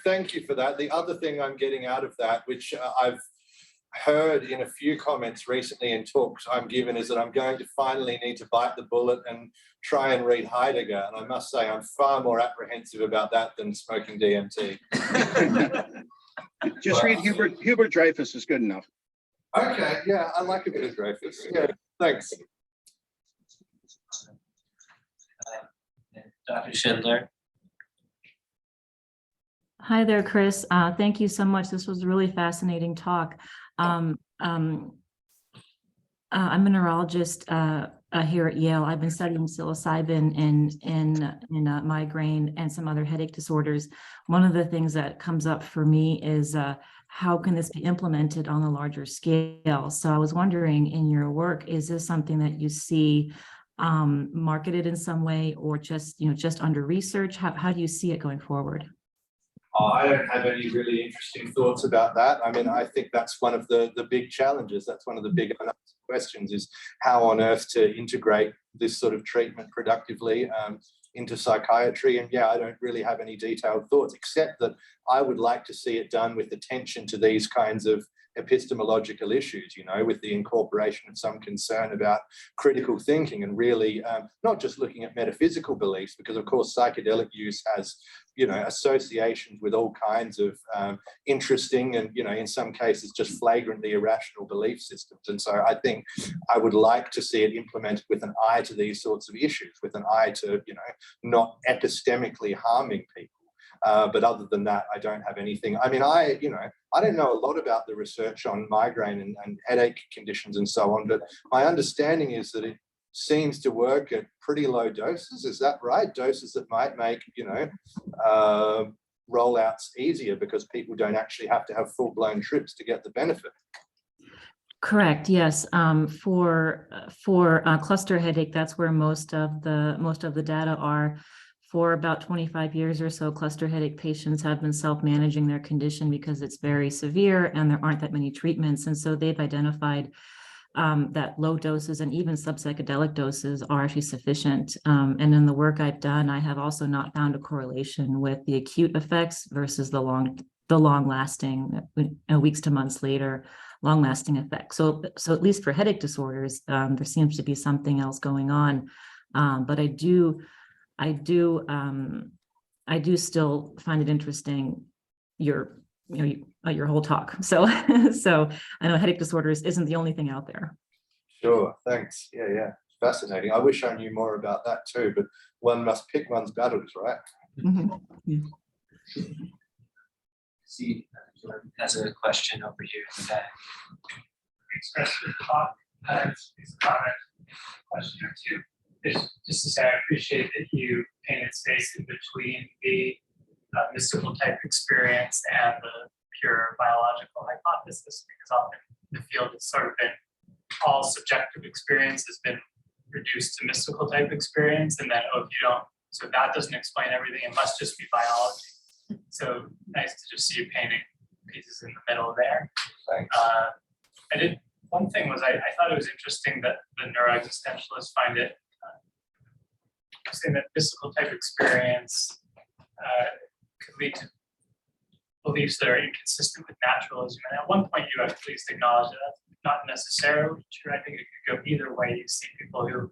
Thank you for that. The other thing I'm getting out of that, which I've heard in a few comments recently in talks I'm given, is that I'm going to finally need to bite the bullet and try and read Heidegger. And I must say I'm far more apprehensive about that than smoking DMT. Just read Hubert Dreyfus is good enough. Okay, yeah, I like a bit of Dreyfus. Yeah, thanks. Dr. Schindler. Hi there, Chris. Thank you so much. This was a really fascinating talk. I'm a neurologist here at Yale. I've been studying psilocybin in migraine and some other headache disorders. One of the things that comes up for me is how can this be implemented on a larger scale? So I was wondering, in your work, is this something that you see marketed in some way, or just under research? How do you see it going forward? I don't have any really interesting thoughts about that. I mean, I think that's one of the big challenges. That's one of the big unanswered questions, is how on earth to integrate this sort of treatment productively into psychiatry. And yeah, I don't really have any detailed thoughts, except that I would like to see it done with attention to these kinds of epistemological issues, with the incorporation of some concern about critical thinking, and really not just looking at metaphysical beliefs, because of course psychedelic use has associations with all kinds of interesting and in some cases just flagrantly irrational belief systems. And so I think I would like to see it implemented with an eye to these sorts of issues, with an eye to not epistemically harming people. But other than that, I don't have anything. I mean, I don't know a lot about the research on migraine and headache conditions and so on, but my understanding is that it seems to work at pretty low doses. Is that right? Doses that might make, rollouts easier because people don't actually have to have full-blown trips to get the benefit. Correct. Yes. For cluster headache, that's where most of the data are. For about 25 years or so, cluster headache patients have been self-managing their condition because it's very severe and there aren't that many treatments. And so they've identified that low doses and even sub-psychedelic doses are actually sufficient. And in the work I've done, I have also not found a correlation with the acute effects versus the long-lasting, weeks to months later, long-lasting effects. So at least for headache disorders, there seems to be something else going on. But I do still find it interesting, your whole talk. So I know headache disorders isn't the only thing out there. Sure, thanks. Yeah, fascinating. I wish I knew more about that too, but one must pick one's battles, right? Mm-hmm. Yeah. See, has a question over here in the back. Express your thought, it's a comment, question or two. Just to say, I appreciate that you painted space in between the mystical type experience and the pure biological hypothesis, because often the field has sort of been, all subjective experience has been reduced to mystical type experience, and then, if you don't, so that doesn't explain everything, it must just be biology. So nice to just see you painting pieces in the middle there. Thanks. One thing was, I thought it was interesting that the neuroexistentialists find it saying that mystical type experience could lead to beliefs that are inconsistent with naturalism. And at one point you at least acknowledged that that's not necessarily true. I think it could go either way. You see people who,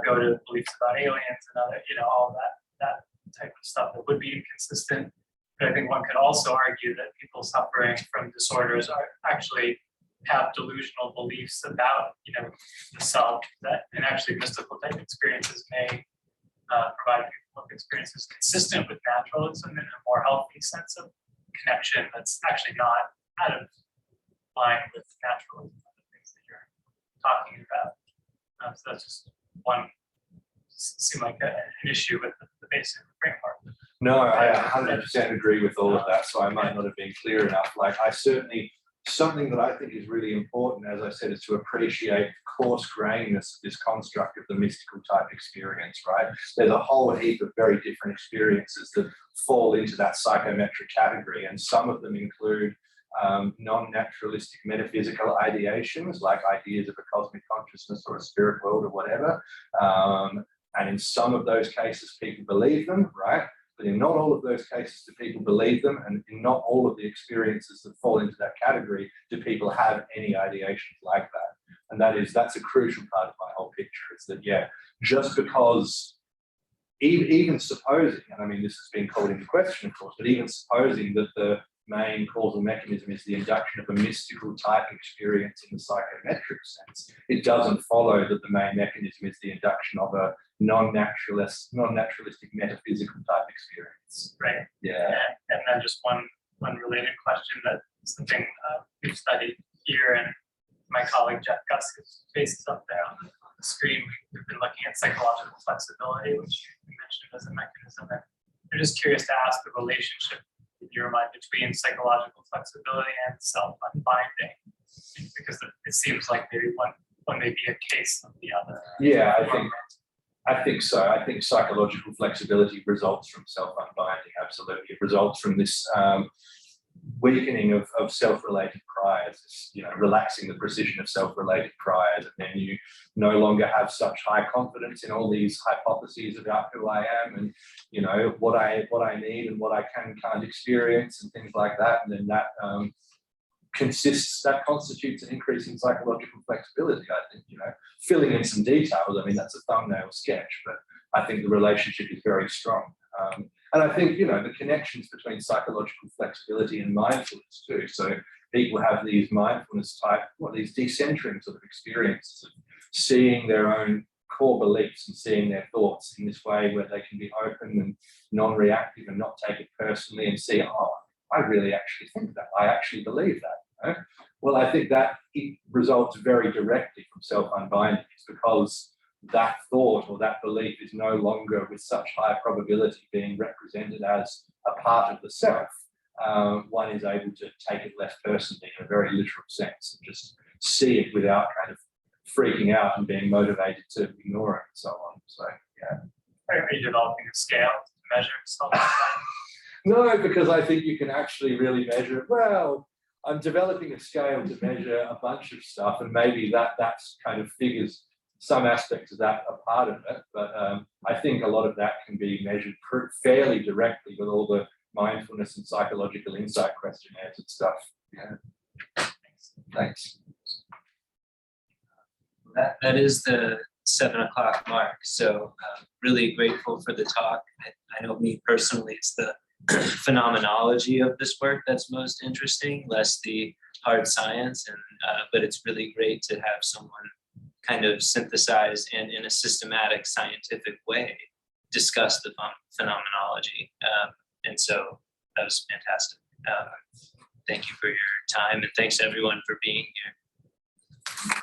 go to beliefs about aliens and other, all that type of stuff that would be inconsistent. But I think one could also argue that people suffering from disorders are actually have delusional beliefs about, the self, that and actually mystical type experiences may provide of experience is consistent with naturalism in a more healthy sense of connection that's actually not out of line with naturalism and the things that you're talking about. So that's just one, seem like an issue with the basic framework. No, I 100% agree with all of that. So I might not have been clear enough. Like I certainly, something that I think is really important, as I said, is to appreciate the coarse grainness of this construct of the mystical type experience, right? There's a whole heap of very different experiences that fall into that psychometric category, and some of them include non-naturalistic metaphysical ideations, like ideas of a cosmic consciousness or a spirit world or whatever. And in some of those cases, people believe them, right? But in not all of those cases do people believe them, and in not all of the experiences that fall into that category do people have any ideations like that. And that's a crucial part of my whole picture, is that, yeah, just because, even supposing, and I mean, this has been called into question, of course, but even supposing that the main causal mechanism is the induction of a mystical type experience in the psychometric sense, it doesn't follow that the main mechanism is the induction of a non-naturalistic metaphysical type experience. Right. Yeah. And then just one related question, that something we've studied here, and my colleague Jeff Gusk's face is up there on the screen. We've been looking at psychological flexibility, which you mentioned as a mechanism. And I'm just curious to ask the relationship in your mind between psychological flexibility and self-unbinding, because it seems like maybe one may be a case of the other. Yeah, I think so. I think psychological flexibility results from self-unbinding, absolutely. It results from this weakening of self-related priors, relaxing the precision of self-related priors, and then you no longer have such high confidence in all these hypotheses about who I am and what I need and what I can and can't experience and things like that. And then that constitutes an increase in psychological flexibility. I think, filling in some details, I mean, that's a thumbnail sketch, but I think the relationship is very strong. And I think, the connections between psychological flexibility and mindfulness too. So people have these mindfulness type, these decentering sort of experiences of seeing their own core beliefs and seeing their thoughts in this way where they can be open and non-reactive and not take it personally and see, oh, I really actually think that, I actually believe that. Well, I think that it results very directly from self-unbinding. It's because that thought or that belief is no longer with such high probability being represented as a part of the self. One is able to take it less personally in a very literal sense and just see it without kind of freaking out and being motivated to ignore it and so on. So, yeah. Are you developing a scale to measure self? No, because I think you can actually really measure it. Well, I'm developing a scale to measure a bunch of stuff, and maybe that's kind of figures some aspects of that are part of it, but I think a lot of that can be measured fairly directly with all the mindfulness and psychological insight questionnaires and stuff. Yeah. Thanks. That is the 7 o'clock mark. So really grateful for the talk. I know me personally, it's the phenomenology of this work that's most interesting, less the hard science, and but it's really great to have someone kind of synthesize and in a systematic scientific way discuss the phenomenology. And so that was fantastic. Thank you for your time, and thanks everyone for being here.